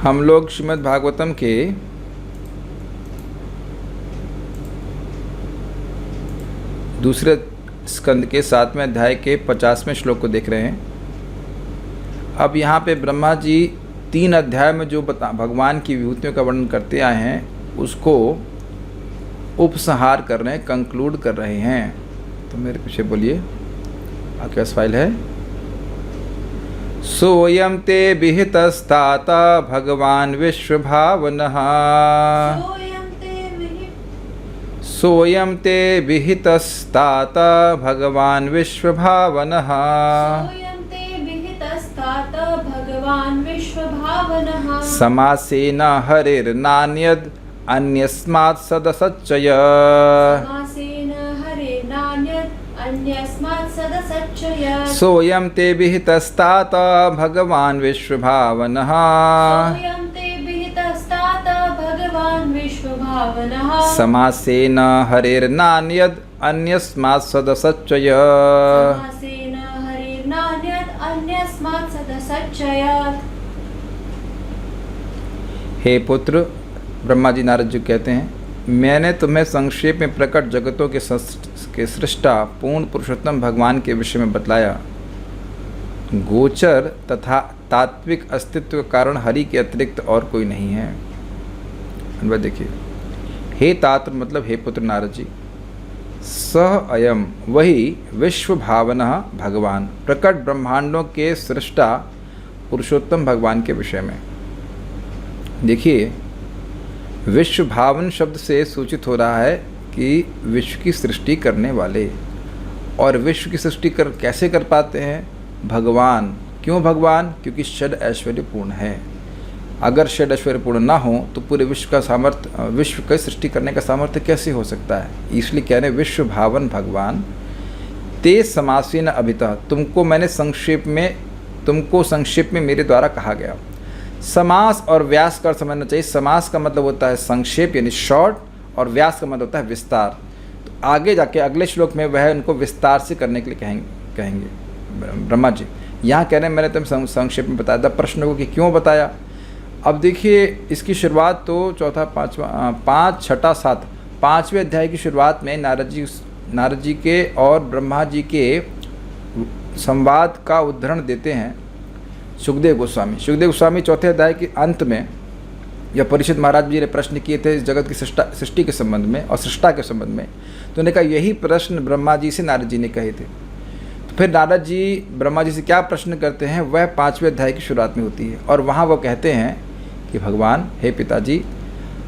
हम लोग श्रीमद् भागवतम के दूसरे स्कंद के 7वें अध्याय के 50वें श्लोक को देख रहे हैं। अब यहाँ पे ब्रह्मा जी 3 अध्याय में जो भगवान की विभूतियों का वर्णन करते आए हैं उसको उपसंहार कर रहे हैं, कंक्लूड कर रहे हैं। तो मेरे पीछे बोलिए, आपके पास फाइल है। सोयम ते विहितस्तात भगवान विश्वभावनः, सोयम ते विहितस्तात भगवान विश्वभावनः, समासेन हरिर्नान्यद् अन्यस्मात् सदसच्चय, सोयम ते विहितस्तात भगवान विश्वभावनः, समासेन हरिर्नान्यद् अन्यस्मात् सदसच्चय। हे पुत्र, ब्रह्मा जी नारद जी कहते हैं, मैंने तुम्हें संक्षेप में प्रकट जगतों के सृष्टा पूर्ण पुरुषोत्तम भगवान के विषय में बतलाया। गोचर तथा तात्विक अस्तित्व का कारण हरि के अतिरिक्त और कोई नहीं है। अनुवाद देखिए। हे तात मतलब हे पुत्र नारद जी, सह अयम वही विश्व भावना भगवान, प्रकट ब्रह्मांडों के सृष्टा पुरुषोत्तम भगवान के विषय में। देखिए, विश्व भावन शब्द से सूचित हो रहा है कि विश्व की सृष्टि करने वाले। और विश्व की सृष्टि कैसे कर पाते हैं? भगवान। क्यों भगवान? क्योंकि षड ऐश्वर्य पूर्ण है। अगर षड ऐश्वर्य पूर्ण ना हो तो पूरे विश्व का सामर्थ्य, विश्व की सृष्टि करने का सामर्थ्य कैसे हो सकता है? इसलिए कह रहे विश्व भावन भगवान। ते समासीन अभितः, तुमको संक्षेप में मेरे द्वारा कहा गया। समास और व्यास का समझना चाहिए। समास का मतलब होता है संक्षेप यानी शॉर्ट, और व्यास का मतलब होता है विस्तार। तो आगे जाके अगले श्लोक में वह उनको विस्तार से करने के लिए कहेंगे ब्रह्मा जी। यहाँ कह रहे हैं मैंने तुम्हें संक्षेप में बताया था प्रश्न को कि क्यों बताया। अब देखिए, इसकी शुरुआत तो चौथा, पाँचवा, 5, 6, 7 5वें अध्याय की शुरुआत में नारद जी के और ब्रह्मा जी के संवाद का उद्धरण देते हैं सुखदेव गोस्वामी। चौथे अध्याय के अंत में या परीक्षित महाराज जी ने प्रश्न किए थे इस जगत की सृष्टि के संबंध में और सृष्टा के संबंध में, तो उन्होंने कहा यही प्रश्न ब्रह्मा जी से नारद जी ने कहे थे। तो फिर नारद जी ब्रह्मा जी से क्या प्रश्न करते हैं वह 5वें अध्याय की शुरुआत में होती है। और वहाँ वो कहते हैं कि भगवान, हे पिताजी,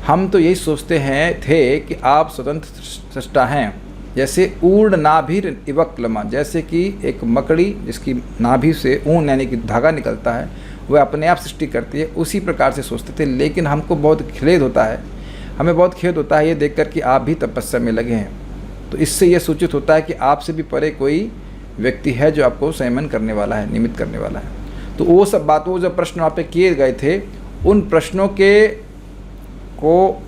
हम तो यही सोचते थे कि आप स्वतंत्र सृष्टा हैं, जैसे ऊर्ण नाभिर इवक्लमा, जैसे कि एक मकड़ी जिसकी नाभि से ऊन यानी कि धागा निकलता है वह अपने आप सृष्टि करती है, उसी प्रकार से सोचते थे। लेकिन हमको बहुत खेद होता है, हमें बहुत खेद होता है ये देखकर कि आप भी तपस्या में लगे हैं। तो इससे यह सूचित होता है कि आपसे भी परे कोई व्यक्ति है जो आपको संयमन करने वाला है, निमित्त करने वाला है। तो वो सब बात, वो जो प्रश्न वहाँ पे किए गए थे, उन प्रश्नों को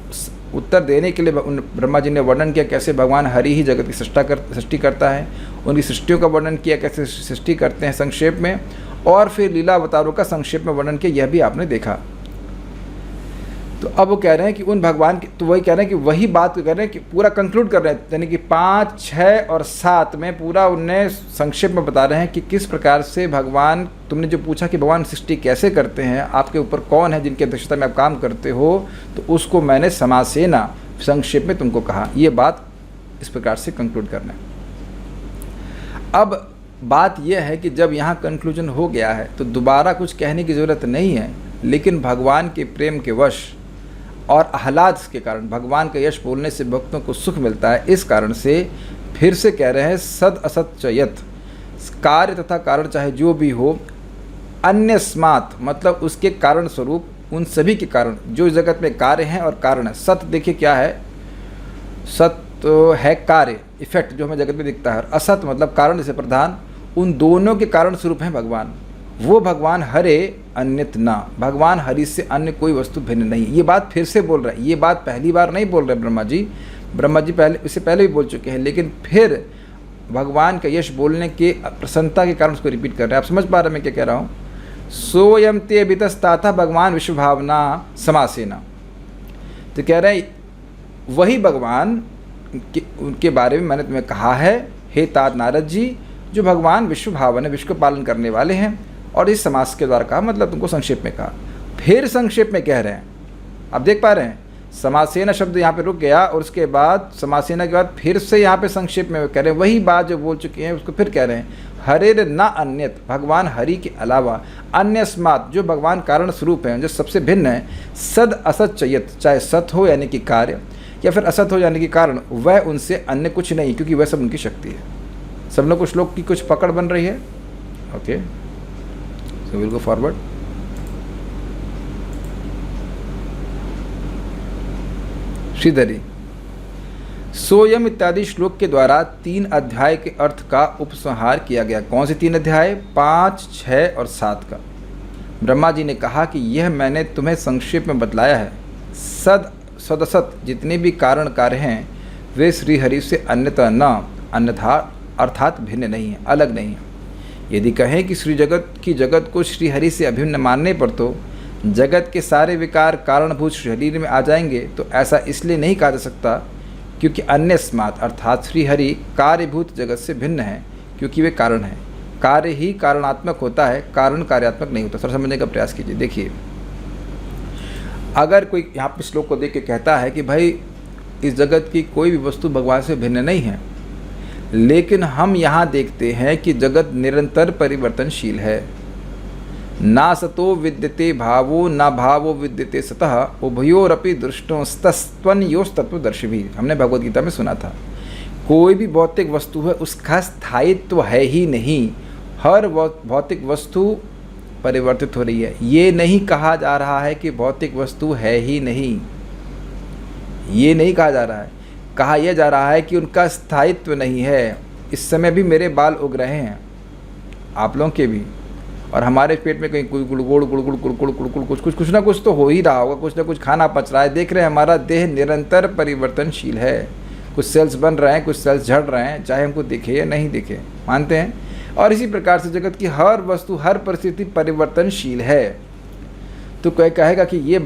उत्तर देने के लिए ब्रह्मा जी ने वर्णन किया कैसे भगवान हरि ही जगत की सृष्टि करता है, उनकी सृष्टियों का वर्णन किया कैसे सृष्टि करते हैं संक्षेप में, और फिर लीला अवतारों का संक्षेप में वर्णन किया, यह भी आपने देखा। तो अब वो कह रहे हैं कि उन भगवान की, तो वही कह रहे हैं कि वही बात कह रहे हैं कि पूरा कंक्लूड कर रहे हैं, यानी कि 5, 6 और 7 में पूरा उन्हें संक्षेप में बता रहे हैं कि किस प्रकार से भगवान, तुमने जो पूछा कि भगवान सृष्टि कैसे करते हैं, आपके ऊपर कौन है जिनकी अध्यक्षता में आप काम करते हो, तो उसको मैंने समासेना संक्षेप में तुमको कहा। ये बात इस प्रकार से कंक्लूड करना है। अब बात यह है कि जब यहाँ कंक्लूजन हो गया है तो दोबारा कुछ कहने की ज़रूरत नहीं है, लेकिन भगवान के प्रेम के वश और आह्लाद के कारण, भगवान का यश बोलने से भक्तों को सुख मिलता है, इस कारण से फिर से कह रहे हैं सद असत चयत, कार्य तथा कारण चाहे जो भी हो, अन्य स्मात मतलब उसके कारण स्वरूप, उन सभी के कारण जो जगत में कार्य हैं और कारण है। सत देखिए क्या है, सत तो है कार्य, इफेक्ट जो हमें जगत में दिखता है, असत मतलब कारण से प्रधान, उन दोनों के कारण स्वरूप हैं भगवान। वो भगवान हरे अन्यत ना, भगवान हरि से अन्य कोई वस्तु भिन्न नहीं। ये बात फिर से बोल रहा है, ये बात पहली बार नहीं बोल रहे ब्रह्मा जी पहले, इससे पहले भी बोल चुके हैं, लेकिन फिर भगवान का यश बोलने के प्रसन्नता के कारण उसको रिपीट कर रहे हैं। आप समझ पा रहे हैं मैं क्या कह रहा हूँ? सोयम ते वितस्ताथा भगवान विश्व भावना समासेना। तो कह रहे हैं वही भगवान उनके बारे में मैंने तुम्हें कहा है हे तात नारद जी, जो भगवान विश्व भावन है, विश्व को पालन करने वाले हैं। और इस समास के द्वारा कहा, मतलब तुमको संक्षेप में कहा। फिर संक्षेप में कह रहे हैं, आप देख पा रहे हैं समासेना शब्द यहाँ पे रुक गया और उसके बाद समासेना के बाद फिर से यहाँ पे संक्षेप में कह रहे हैं वही बात जो बोल चुके हैं उसको फिर कह रहे हैं। हरेर न अन्यत, भगवान हरि के अलावा अन्यस्मात्, जो भगवान कारण स्वरूप हैं, जो सबसे भिन्न है, सद असत चयत, चाहे सत हो यानी कि कार्य या फिर असत हो यानी कि कारण, वह उनसे अन्य कुछ नहीं, क्योंकि वह सब उनकी शक्ति है। सब लोग कुछ लोग की कुछ पकड़ बन रही है। Okay, so will go forward. श्रीधरी, सोयम इत्यादि श्लोक के द्वारा 3 अध्याय के अर्थ का उपसंहार किया गया। कौन से 3 अध्याय? 5, 6 और 7 का। ब्रह्मा जी ने कहा कि यह मैंने तुम्हें संक्षेप में बतलाया है। सदसत जितने भी कारण कार्य हैं वे श्रीहरि से अन्यथा न, अन्यथा अर्थात भिन्न नहीं है, अलग नहीं है। यदि कहें कि श्री जगत को श्रीहरि से अभिन्न मानने पर तो जगत के सारे विकार कारणभूत शरीर में आ जाएंगे, तो ऐसा इसलिए नहीं कहा जा सकता क्योंकि अन्य स्मात अर्थात श्रीहरि कार्यभूत जगत से भिन्न है, क्योंकि वे कारण है। कार्य ही कारणात्मक होता है, कारण कार्यात्मक नहीं होता। सर समझने का प्रयास कीजिए। देखिए, अगर कोई यहाँ पे श्लोक को देख के कहता है कि भाई इस जगत की कोई भी वस्तु भगवान से भिन्न नहीं है, लेकिन हम यहाँ देखते हैं कि जगत निरंतर परिवर्तनशील है। ना सतो विद्यते भावो ना भावो विद्यते सतः उभयोरपि दृष्टोस्तत्वदर्शी भी, हमने भगवद गीता में सुना था। कोई भी भौतिक वस्तु है उसका स्थायित्व है ही नहीं, हर भौतिक वस्तु परिवर्तित हो रही है। ये नहीं कहा जा रहा है कि भौतिक वस्तु है ही नहीं, ये नहीं कहा जा रहा है। कहा यह जा रहा है कि उनका स्थायित्व नहीं है। इस समय भी मेरे बाल उग रहे हैं, आप लोगों के भी, और हमारे पेट में कहीं गुड़गुड़ गुड़गुड़ गुड़गुड़ गुड़गुड़ कुछ ना कुछ तो हो ही रहा होगा, कुछ ना कुछ खाना पच रहा है। देख रहे हैं हमारा देह निरंतर परिवर्तनशील है, कुछ सेल्स बन रहे हैं, कुछ सेल्स झड़ रहे हैं, चाहे हमको दिखे या नहीं दिखे, मानते हैं। और इसी प्रकार से जगत की हर वस्तु हर परिस्थिति परिवर्तनशील है। तो कोई कहेगा कि ये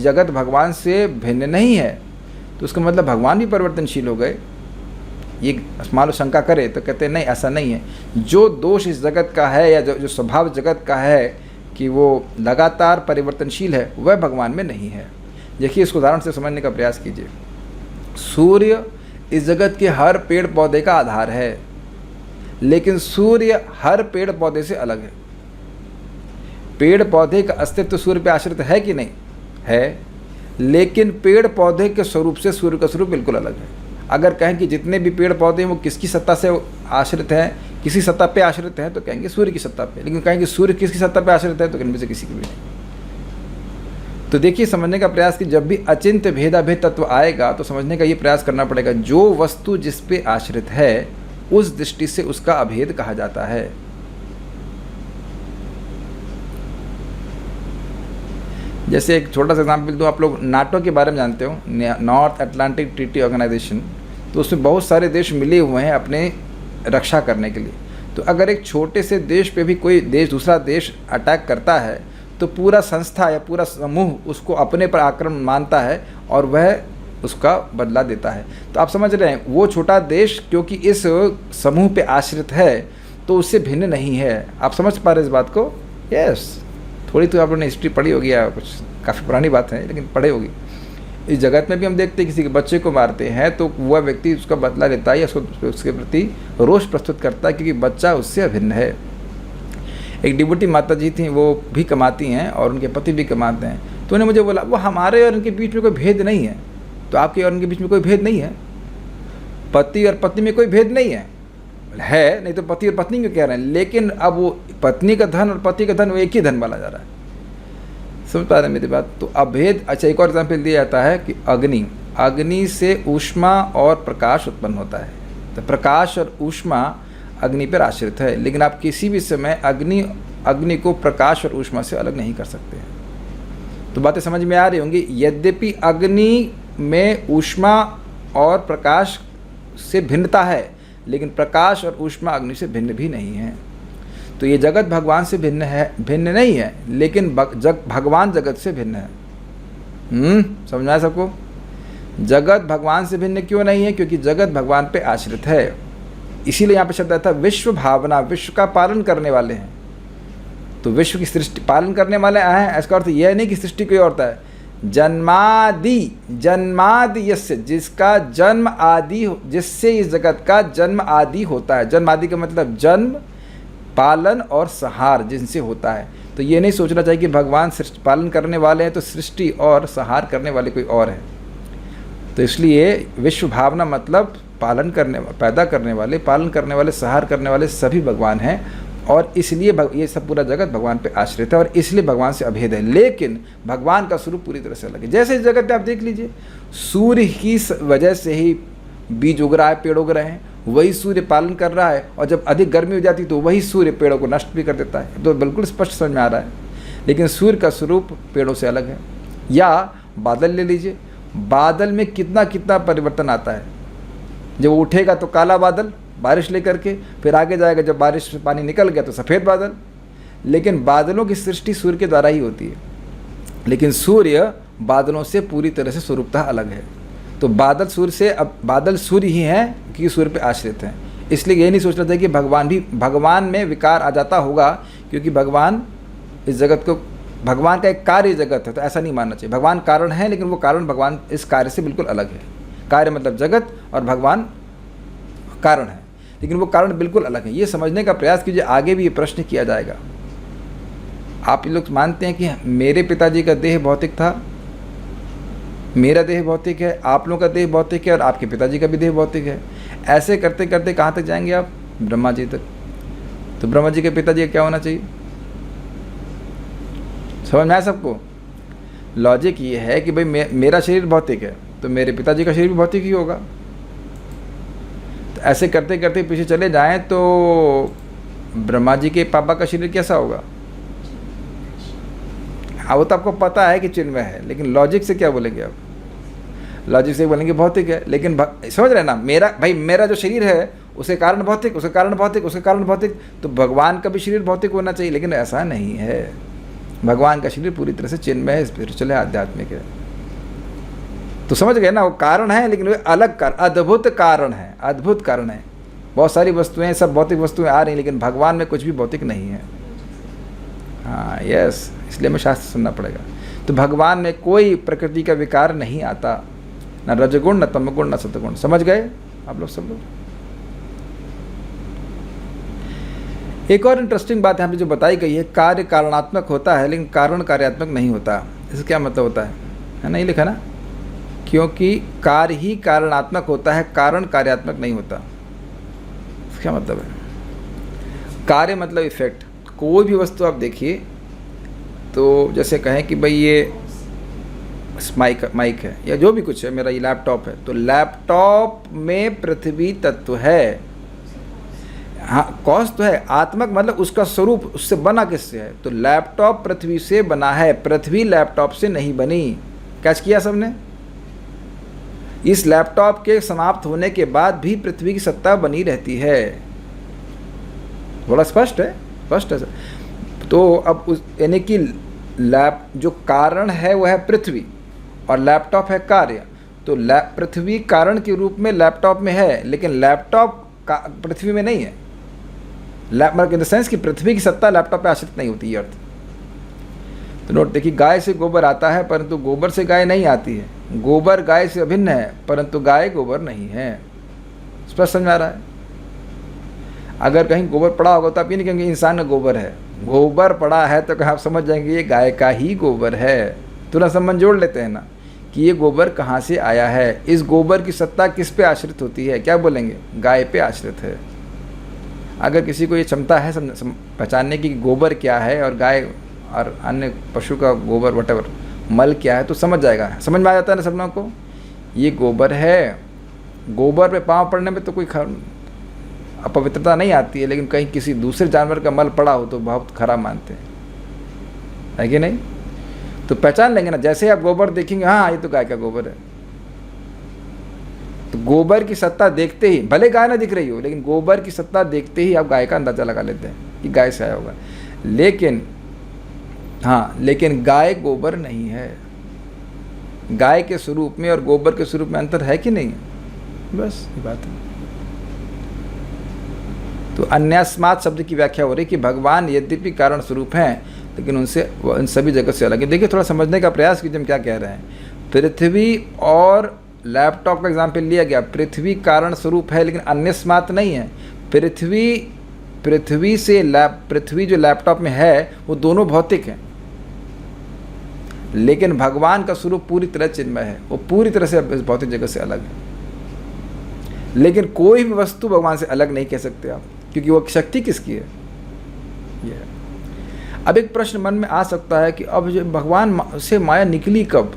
जगत भगवान से भिन्न नहीं है, तो उसका मतलब भगवान भी परिवर्तनशील हो गए। ये मान लो शंका करे तो कहते हैं नहीं, ऐसा नहीं है। जो दोष इस जगत का है या जो स्वभाव जगत का है कि वो लगातार परिवर्तनशील है, वह भगवान में नहीं है। देखिए, इसको उदाहरण से समझने का प्रयास कीजिए। सूर्य इस जगत के हर पेड़ पौधे का आधार है, लेकिन सूर्य हर पेड़ पौधे से अलग है। पेड़ पौधे का अस्तित्व सूर्य पे आश्रित है कि नहीं? है, लेकिन पेड़ पौधे के स्वरूप से सूर्य का स्वरूप बिल्कुल अलग है। अगर कहें कि जितने भी पेड़ पौधे हैं वो किसकी सत्ता से आश्रित हैं, किसी सत्ता पे आश्रित हैं, तो कहेंगे सूर्य की सत्ता पे। लेकिन कहेंगे सूर्य किसकी सत्ता पे आश्रित है, तो इनमें से किसी की भी नहीं। तो देखिए, समझने का प्रयास कि जब भी अचिंत्य भेदाभेद तत्व आएगा तो समझने का ये प्रयास करना पड़ेगा, जो वस्तु जिस पे आश्रित है उस दृष्टि से उसका अभेद कहा जाता है। जैसे एक छोटा सा एग्जाम्पल दूँ, आप लोग नाटो के बारे में जानते हो, नॉर्थ अटलांटिक ट्रीटी ऑर्गेनाइजेशन। तो उसमें बहुत सारे देश मिले हुए हैं अपने रक्षा करने के लिए। तो अगर एक छोटे से देश पे भी कोई देश दूसरा देश अटैक करता है तो पूरा संस्था या पूरा समूह उसको अपने पर आक्रमण मानता है और वह उसका बदला देता है। तो आप समझ रहे हैं, वो छोटा देश क्योंकि इस समूह पे आश्रित है तो उससे भिन्न नहीं है। आप समझ पा रहे इस बात को? यस, थोड़ी तो आप लोगों ने हिस्ट्री पढ़ी होगी या कुछ, काफ़ी पुरानी बात है लेकिन पढ़ी होगी। इस जगत में भी हम देखते हैं किसी के बच्चे को मारते हैं तो वह व्यक्ति उसका बदला लेता है या उसके प्रति रोष प्रस्तुत करता है, क्योंकि बच्चा उससे अभिन्न है। एक डिबूटी माता जी थी, वो भी कमाती हैं और उनके पति भी कमाते हैं। तो उन्होंने मुझे बोला वो हमारे और उनके बीच में कोई भेद नहीं है। तो आपके और उनके बीच में कोई भेद नहीं है? पति और पत्नी में कोई भेद नहीं है? नहीं तो पति और पत्नी क्यों कह रहे हैं? लेकिन अब वो पत्नी का धन और पति का धन वो एक ही धन माना जा रहा है। समझ पा रहे हैं मेरी बात? तो अभेद। अच्छा, एक और एग्जाम्पल दिया जाता है कि अग्नि से ऊष्मा और प्रकाश उत्पन्न होता है। तो प्रकाश और ऊष्मा अग्नि पर आश्रित है, लेकिन आप किसी भी समय अग्नि को प्रकाश और ऊष्मा से अलग नहीं कर सकते हैं। तो बातें समझ में आ रही होंगी। यद्यपि अग्नि में ऊष्मा और प्रकाश से भिन्नता है, लेकिन प्रकाश और ऊष्मा अग्नि से भिन्न भी नहीं है। तो ये जगत भगवान से भिन्न है, भिन्न नहीं है, लेकिन भगवान जगत से भिन्न है। समझ में आया सबको? जगत भगवान से भिन्न क्यों नहीं है? क्योंकि जगत भगवान पे आश्रित है। इसीलिए यहाँ पे शब्द आता है विश्व भावना, विश्व का पालन करने वाले हैं। तो विश्व की सृष्टि पालन करने वाले हैं, इसका अर्थ यह नहीं कि सृष्टि कोई और है। जन्मादि यस्य, जिसका जन्म आदि, जिससे इस जगत का जन्म आदि होता है। जन्म आदि का मतलब जन्म, पालन और संहार जिनसे होता है। तो ये नहीं सोचना चाहिए कि भगवान सृष्टि पालन करने वाले हैं तो सृष्टि और संहार करने वाले कोई और है। तो इसलिए विश्व भावना मतलब पालन करने, पैदा करने वाले, पालन करने वाले, संहार करने वाले सभी भगवान हैं। और इसलिए ये सब पूरा जगत भगवान पे आश्रित है और इसलिए भगवान से अभेद है। लेकिन भगवान का स्वरूप पूरी तरह से अलग है। जैसे इस जगत में आप देख लीजिए, सूर्य की वजह से ही बीज उग रहा है, पेड़ उग रहे हैं, वही सूर्य पालन कर रहा है। और जब अधिक गर्मी हो जाती तो वही सूर्य पेड़ों को नष्ट भी कर देता है। तो बिल्कुल स्पष्ट समझ में आ रहा है। लेकिन सूर्य का स्वरूप पेड़ों से अलग है। या बादल ले लीजिए, बादल में कितना कितना परिवर्तन आता है। जब वो उठेगा तो काला बादल बारिश लेकर के, फिर आगे जाएगा, जब बारिश से पानी निकल गया तो सफ़ेद बादल। लेकिन बादलों की सृष्टि सूर्य के द्वारा ही होती है। लेकिन सूर्य बादलों से पूरी तरह से स्वरूपतः अलग है। तो बादल सूर्य से, अब बादल सूर्य ही हैं क्योंकि सूर्य पे आश्रित हैं। इसलिए ये नहीं सोचना चाहिए कि भगवान भी, भगवान में विकार आ जाता होगा क्योंकि भगवान इस जगत को, भगवान का एक कार्य जगत है, तो ऐसा नहीं मानना चाहिए। भगवान कारण है, लेकिन वो कारण भगवान इस कार्य से बिल्कुल अलग है। कार्य मतलब जगत और भगवान कारण है, लेकिन वो कारण बिल्कुल अलग है। ये समझने का प्रयास कीजिए, आगे भी ये प्रश्न किया जाएगा। आप लोग मानते हैं कि मेरे पिताजी का देह भौतिक था, मेरा देह भौतिक है, आप लोगों का देह भौतिक है और आपके पिताजी का भी देह भौतिक है। ऐसे करते करते कहाँ तक जाएंगे आप? ब्रह्मा जी तक। तो ब्रह्मा जी के पिताजी का क्या होना चाहिए? समझ में आया सबको? लॉजिक ये है कि भाई मेरा शरीर भौतिक है तो मेरे पिताजी का शरीर भी भौतिक ही होगा। तो ऐसे करते करते पीछे चले जाएं तो ब्रह्मा जी के पापा का शरीर कैसा होगा? हाँ, वो तो आपको पता है कि चिन्मय है, लेकिन लॉजिक से क्या बोलेंगे आप? लॉजिक से बोलेंगे भौतिक है। लेकिन समझ रहे ना, मेरा जो शरीर है उसके कारण भौतिक, उसके कारण भौतिक, उसके कारण भौतिक। तो भगवान का भी शरीर भौतिक होना चाहिए, लेकिन ऐसा नहीं है। भगवान का शरीर पूरी तरह से चिन्मय है, स्पिरिचुअल है, आध्यात्मिक है। तो समझ गए ना, वो कारण है लेकिन वे अलग कारण, अद्भुत कारण है, अद्भुत कारण है। बहुत सारी वस्तुएं, सब भौतिक वस्तुएं आ रही, लेकिन भगवान में कुछ भी भौतिक नहीं है। हाँ, यस, इसलिए हमें शास्त्र सुनना पड़ेगा। तो भगवान में कोई प्रकृति का विकार नहीं आता, न रजगुण, न तमगुण, न सतगुण। समझ गए आप लोग, सब लोग? एक और इंटरेस्टिंग बात यहाँ पे जो बताई गई है, कार्य कारणात्मक होता है लेकिन कारण कार्यात्मक नहीं होता। इसका क्या मतलब होता है? नहीं लिखा ना? क्योंकि कार्य ही कारणात्मक होता है, कारण कार्यात्मक नहीं होता। इसका क्या मतलब है? कार्य मतलब इफेक्ट। कोई भी वस्तु आप देखिए, तो जैसे कहें कि भाई ये माइक है या जो भी कुछ है, मेरा ये लैपटॉप है, तो लैपटॉप में पृथ्वी तत्व है। हाँ, कॉज तो है, आत्मक मतलब उसका स्वरूप, उससे बना किससे है? तो लैपटॉप पृथ्वी से बना है, पृथ्वी लैपटॉप से नहीं बनी। कैच किया सबने? इस लैपटॉप के समाप्त होने के बाद भी पृथ्वी की सत्ता बनी रहती है। बड़ा स्पष्ट है, स्पष्ट है सर। तो अब उस यानी कि जो कारण है वह है पृथ्वी और लैपटॉप है कार्य। तो पृथ्वी कारण के रूप में लैपटॉप में है, लेकिन लैपटॉप पृथ्वी में नहीं है। मतलब इन द सेंस कि पृथ्वी की सत्ता लैपटॉप पे आश्रित नहीं होती, ये अर्थ। तो नोट देखिए, गाय से गोबर आता है परंतु गोबर से गाय नहीं आती है। गोबर गाय से अभिन्न है परंतु गाय गोबर नहीं है। स्पष्ट समझ आ रहा है? अगर कहीं गोबर पड़ा होगा तो आप ये नहीं कहेंगे इंसान का गोबर है। गोबर पड़ा है तो आप समझ जाएंगे ये गाय का ही गोबर है। तुरंत संबंध जोड़ लेते हैं ना कि ये गोबर कहाँ से आया है। इस गोबर की सत्ता किस पे आश्रित होती है? क्या बोलेंगे? गाय पे आश्रित है। अगर किसी को ये क्षमता है पहचानने की गोबर क्या है और गाय और अन्य पशु का गोबर वटेवर मल क्या है, तो समझ जाएगा। समझ में आ जाता है ना सब लोगों को? ये गोबर है। गोबर पे पाँव पड़ने में तो कोई अपवित्रता नहीं आती है, लेकिन कहीं किसी दूसरे जानवर का मल पड़ा हो तो बहुत खराब मानते हैं, है कि नहीं? तो पहचान लेंगे ना, जैसे आप गोबर देखेंगे, हाँ ये तो गाय का गोबर है। तो गोबर की सत्ता देखते ही, भले गाय ना दिख रही हो, लेकिन गोबर की सत्ता देखते ही आप गाय का अंदाजा लगा लेते हैं। कि गाय से आया होगा। लेकिन हाँ, लेकिन गाय गोबर नहीं है। गाय के स्वरूप में और गोबर के स्वरूप में अंतर है कि नहीं? बस ये बात है। तो अन्यास्मात् शब्द की व्याख्या हो रही कि भगवान यद्यपि कारण स्वरूप हैं, लेकिन उनसे उन सभी जगत से अलग है। देखिए, थोड़ा समझने का प्रयास कीजिए हम क्या कह रहे हैं। पृथ्वी और लैपटॉप का एग्जाम्पल लिया गया। पृथ्वी कारण स्वरूप है लेकिन अन्यस्मात् नहीं है। पृथ्वी से पृथ्वी जो लैपटॉप में है वो दोनों भौतिक हैं, लेकिन भगवान का स्वरूप पूरी तरह चिन्मय है, वो पूरी तरह से इस भौतिक जगत से अलग है। लेकिन कोई भी वस्तु भगवान से अलग नहीं कह सकते आप, क्योंकि वो शक्ति किसकी है? ये है। अब एक प्रश्न मन में आ सकता है कि अब जो भगवान से माया निकली कब?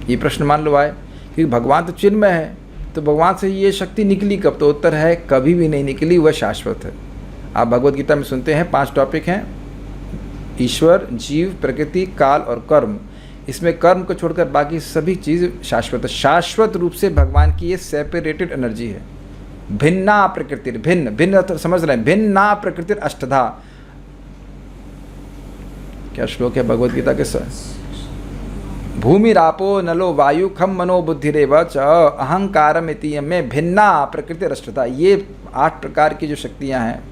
ये प्रश्न मान लो आए, क्योंकि भगवान तो चिन्मय है, तो भगवान से ये शक्ति निकली कब? तो उत्तर है कभी भी नहीं निकली, वह शाश्वत है। आप भगवद गीता में सुनते हैं 5 टॉपिक हैं, ईश्वर, जीव, प्रकृति, काल और कर्म। इसमें कर्म को छोड़कर बाकी सभी चीज़ शाश्वत है। शाश्वत रूप से भगवान की ये सेपरेटेड एनर्जी है। भिन्ना प्रकृति, भिन्न भिन्न तो समझ रहे हैं, भिन्ना प्रकृति अष्टधा। क्या श्लोक है भगवद गीता के? भूमि रापो नलो वायु खम मनो बुद्धिरेव च अहंकारमिति में भिन्ना प्रकृति अष्टधा। ये 8 प्रकार की जो शक्तियाँ हैं,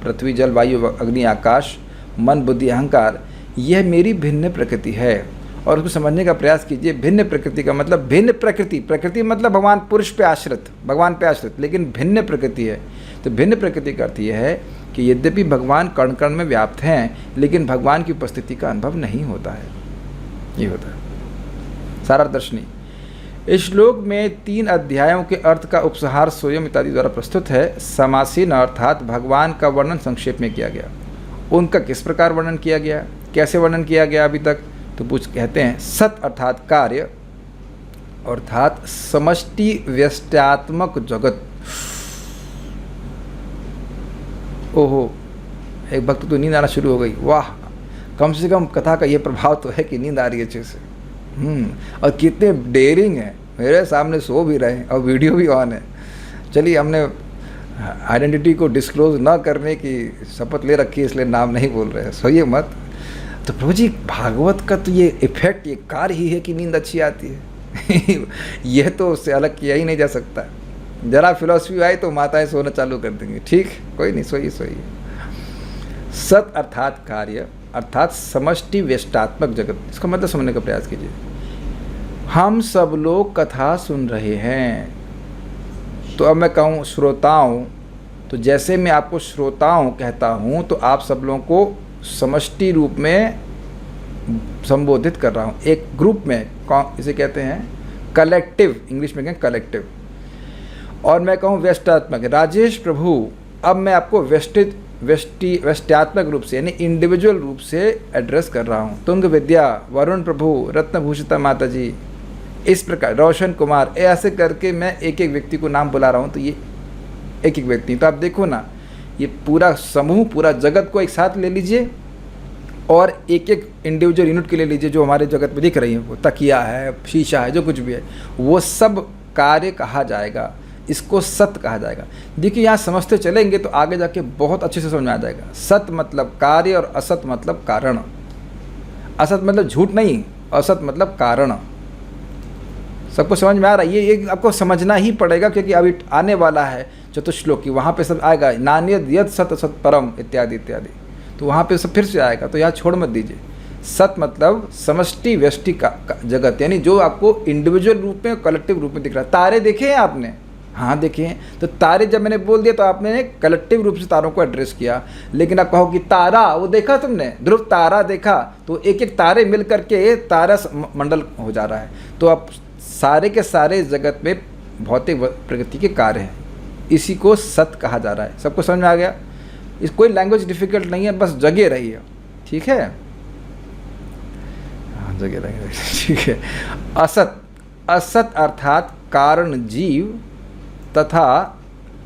पृथ्वी, जल, वायु, अग्नि, आकाश, मन, बुद्धि, अहंकार, यह मेरी भिन्न प्रकृति है। और उसको समझने का प्रयास कीजिए। भिन्न प्रकृति का मतलब भिन्न प्रकृति, प्रकृति मतलब भगवान पुरुष पे आश्रित, भगवान पे आश्रित, लेकिन भिन्न प्रकृति है। तो भिन्न प्रकृति का अर्थ यह है कि यद्यपि भगवान कण कण में व्याप्त हैं, लेकिन भगवान की उपस्थिति का अनुभव नहीं होता है। ये होता है सारा दर्शनी। इस श्लोक में 3 अध्यायों के अर्थ का उपसंहार स्वयं इत्यादि द्वारा प्रस्तुत है। समासीन अर्थात भगवान का वर्णन संक्षेप में किया गया। उनका किस प्रकार वर्णन किया गया, कैसे वर्णन किया गया अभी तक? तो कहते हैं सत अर्थात कार्य, अर्थात समष्टि व्यष्ट्यात्मक जगत। ओहो, एक भक्त तो नींद आना शुरू हो गई। वाह, कम से कम कथा का ये प्रभाव तो है कि नींद आ रही है अच्छे से। और कितने डेयरिंग है, मेरे सामने सो भी रहे और वीडियो भी ऑन है। चलिए, हमने आइडेंटिटी को डिस्क्लोज ना करने की शपथ ले रखी है, इसलिए नाम नहीं बोल रहे हैं, सोइए मत। तो प्रभु जी, भागवत का तो ये इफेक्ट, ये कार्य ही है कि नींद अच्छी आती है। यह तो उससे अलग किया ही नहीं जा सकता। जरा फिलॉसफी आई तो माताएं सोना चालू कर देंगी। ठीक, कोई नहीं, सोइए सोइए। सत अर्थात कार्य, अर्थात समष्टि व्यष्टात्मक जगत। इसका मतलब समझने का प्रयास कीजिए। हम सब लोग कथा सुन रहे हैं, तो अब मैं कहूँ श्रोताओं, तो जैसे मैं आपको श्रोताओं कहता हूँ, तो आप सब लोगों को समष्टि रूप में संबोधित कर रहा हूँ, एक ग्रुप में। इसे कहते हैं कलेक्टिव, इंग्लिश में कहें कलेक्टिव। और मैं कहूँ व्यष्टात्मक, राजेश प्रभु, अब मैं आपको व्यष्ट्यात्मक रूप से यानी इंडिविजुअल रूप से एड्रेस कर रहा हूँ। तुंग विद्या, वरुण प्रभु, रत्नभूषिता माता जी, इस प्रकार रोशन कुमार, ऐसे करके मैं एक एक व्यक्ति को नाम बुला रहा हूँ। तो ये एक एक व्यक्ति, तो आप देखो ना, ये पूरा समूह, पूरा जगत को एक साथ ले लीजिए और एक एक इंडिविजुअल यूनिट के ले लीजिए जो हमारे जगत में दिख रही है। वो तकिया है, शीशा है, जो कुछ भी है, वो सब कार्य कहा जाएगा, इसको सत कहा जाएगा। देखिए, यहाँ समझते चलेंगे तो आगे जाके बहुत अच्छे से समझ में आ जाएगा। सत मतलब कार्य और असत मतलब कारण। असत मतलब झूठ नहीं, असत मतलब कारण। सबको समझ में आ रहा है? ये आपको समझना ही पड़ेगा, क्योंकि अभी आने वाला है चतुश्लोकी, वहाँ पे सब आएगा, नान्यद यद सत असत परम इत्यादि इत्यादि, तो वहाँ पे सब फिर से आएगा। तो यहाँ छोड़ मत दीजिए। सत मतलब समष्टि व्यष्टि का जगत, यानी जो आपको इंडिविजुअल रूप में, कलेक्टिव रूप में दिख रहा है। तारे देखे हैं आपने? हाँ देखे हैं। तो तारे जब मैंने बोल दिया तो आपने कलेक्टिव रूप से तारों को एड्रेस किया। लेकिन आप कहो कि तारा, वो देखा तुमने, ध्रुव तारा देखा, तो एक एक तारे मिल करके तारा मंडल हो जा रहा है। तो अब सारे के सारे जगत में भौतिक प्रकृति के कार्य हैं, इसी को सत कहा जा रहा है। सबको समझ में आ गया? इस कोई लैंग्वेज डिफिकल्ट नहीं है, बस जगे रहिए। ठीक है, हाँ जगे रहिए। ठीक है। असत, असत अर्थात कारण जीव तथा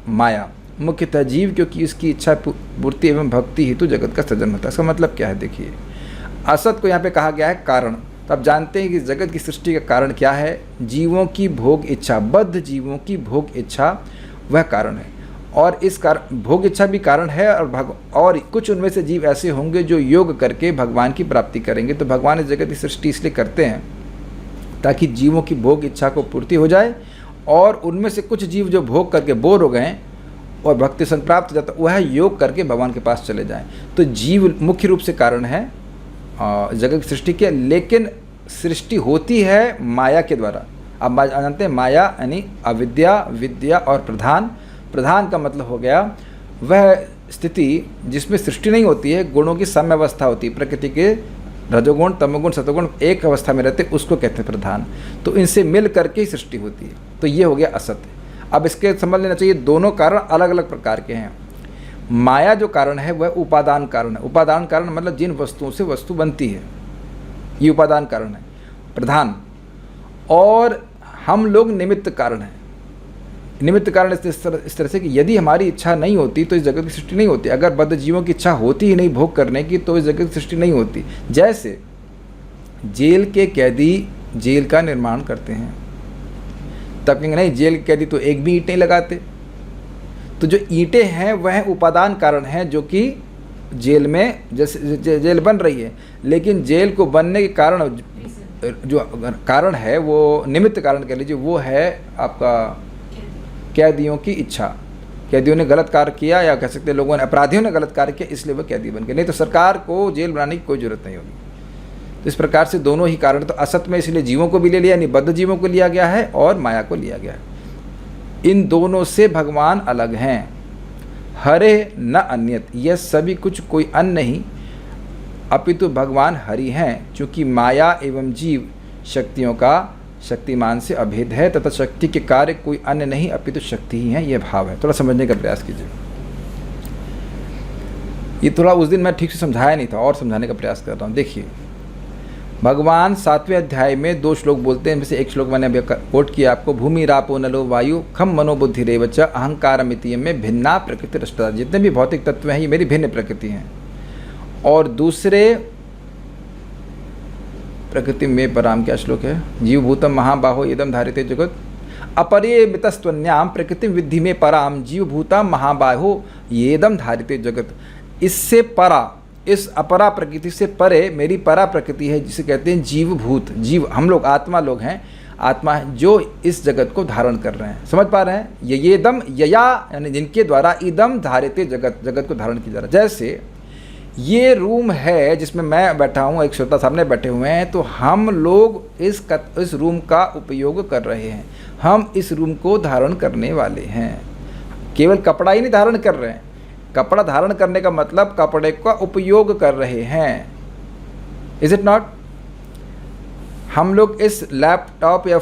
माया, मुख्यतः जीव, क्योंकि इसकी इच्छा पूर्ति एवं भक्ति हेतु जगत का सृजन होता है। इसका मतलब क्या है? देखिए, असत को यहाँ पे कहा गया है कारण। तो आप जानते हैं कि जगत की सृष्टि का कारण क्या है? जीवों की भोग इच्छा, बद्ध जीवों की भोग इच्छा, वह कारण है। और इस कारण भोग इच्छा भी कारण है, और कुछ उनमें से जीव ऐसे होंगे जो योग करके भगवान की प्राप्ति करेंगे। तो भगवान इस जगत की सृष्टि इसलिए करते हैं ताकि जीवों की भोग इच्छा को पूर्ति हो जाए, और उनमें से कुछ जीव जो भोग करके बोर हो गए और भक्ति संग प्राप्त हो जाता, वह योग करके भगवान के पास चले जाएं। तो जीव मुख्य रूप से कारण है जगत की सृष्टि के, लेकिन सृष्टि होती है माया के द्वारा। अब जानते हैं माया यानी अविद्या, विद्या और प्रधान। प्रधान का मतलब हो गया वह स्थिति जिसमें सृष्टि नहीं होती है, गुणों की साम्य अवस्था होती है, प्रकृति के रजोगुण तमोगुण सतोगुण एक अवस्था में रहते, उसको कहते हैं प्रधान। तो इनसे मिल करके ही सृष्टि होती है। तो ये हो गया असत्य। अब इसके समझ लेना चाहिए दोनों कारण अलग अलग प्रकार के हैं। माया जो कारण है वह उपादान कारण है। उपादान कारण मतलब जिन वस्तुओं से वस्तु बनती है, ये उपादान कारण है प्रधान। और हम लोग निमित्त कारण हैं। निमित्त कारण इस तरह से कि यदि हमारी इच्छा नहीं होती तो इस जगत की सृष्टि नहीं होती। अगर बद्ध जीवों की इच्छा होती ही नहीं भोग करने की तो इस जगत की सृष्टि नहीं होती। जैसे जेल के कैदी जेल का निर्माण करते हैं, तब कहेंगे नहीं जेल के कैदी तो एक भी ईंट नहीं लगाते। तो जो ईंटें हैं वह उपादान कारण हैं जो कि जेल में जैसे जेल बन रही है, लेकिन जेल को बनने के कारण जो कारण है वो निमित्त कारण कह लीजिए, वो है आपका कैदियों की इच्छा। कैदियों ने गलत कार्य किया, या कह सकते हैं लोगों ने, अपराधियों ने गलत कार्य किया, इसलिए वो कैदी बन गए, नहीं तो सरकार को जेल बनाने की कोई जरूरत नहीं होगी। तो इस प्रकार से दोनों ही कारण, तो असत में इसलिए जीवों को भी ले लिया, यानी बद्ध जीवों को लिया गया है और माया को लिया गया है। इन दोनों से भगवान अलग हैं। हरे न अन्यत, यह सभी कुछ कोई अन्य नहीं अपितु भगवान हरि हैं, क्योंकि माया एवं जीव शक्तियों का शक्तिमान से अभेद है तथा शक्ति के कार्य कोई अन्य नहीं अपितु शक्ति ही है। यह भाव है। थोड़ा समझने का प्रयास कीजिए। ये थोड़ा उस दिन मैं ठीक से समझाया नहीं था और समझाने का प्रयास कर रहा हूँ। देखिए भगवान 7वें अध्याय में 2 श्लोक बोलते हैं, इनमें से एक श्लोक मैंने अभी कोट किया आपको, भूमि रापो नलो वायु खम मनोबुद्धि रेवच अहंकार मितीय में भिन्ना प्रकृति रष्टा। जितने भी भौतिक तत्व हैं ये मेरी भिन्न प्रकृति हैं। और दूसरे प्रकृति में पराम, क्या श्लोक है, जीवभूतम महाबाहो इदम धारिते जगत अपरे मितस्त्वन्याम प्रकृति विद्धि में पराम जीवभूतम महाबाहो येदम धारिते जगत। इससे परा, इस अपरा प्रकृति से परे मेरी परा प्रकृति है, जिसे कहते हैं जीवभूत। जीव हम लोग आत्मा लोग हैं, आत्मा है जो इस जगत को धारण कर रहे हैं। समझ पा रहे हैं? ये दम यया यानी जिनके द्वारा इदम धारिते जगत, जगत को धारण किया जा रहा है। जैसे ये रूम है जिसमें मैं बैठा हूँ, एक श्रोता सामने बैठे हुए हैं, तो हम लोग इस रूम का उपयोग कर रहे हैं। हम इस रूम को धारण करने वाले हैं। केवल कपड़ा ही नहीं धारण कर रहे हैं, कपड़ा धारण करने का मतलब कपड़े का उपयोग कर रहे हैं। Is it not? हम लोग इस लैपटॉप या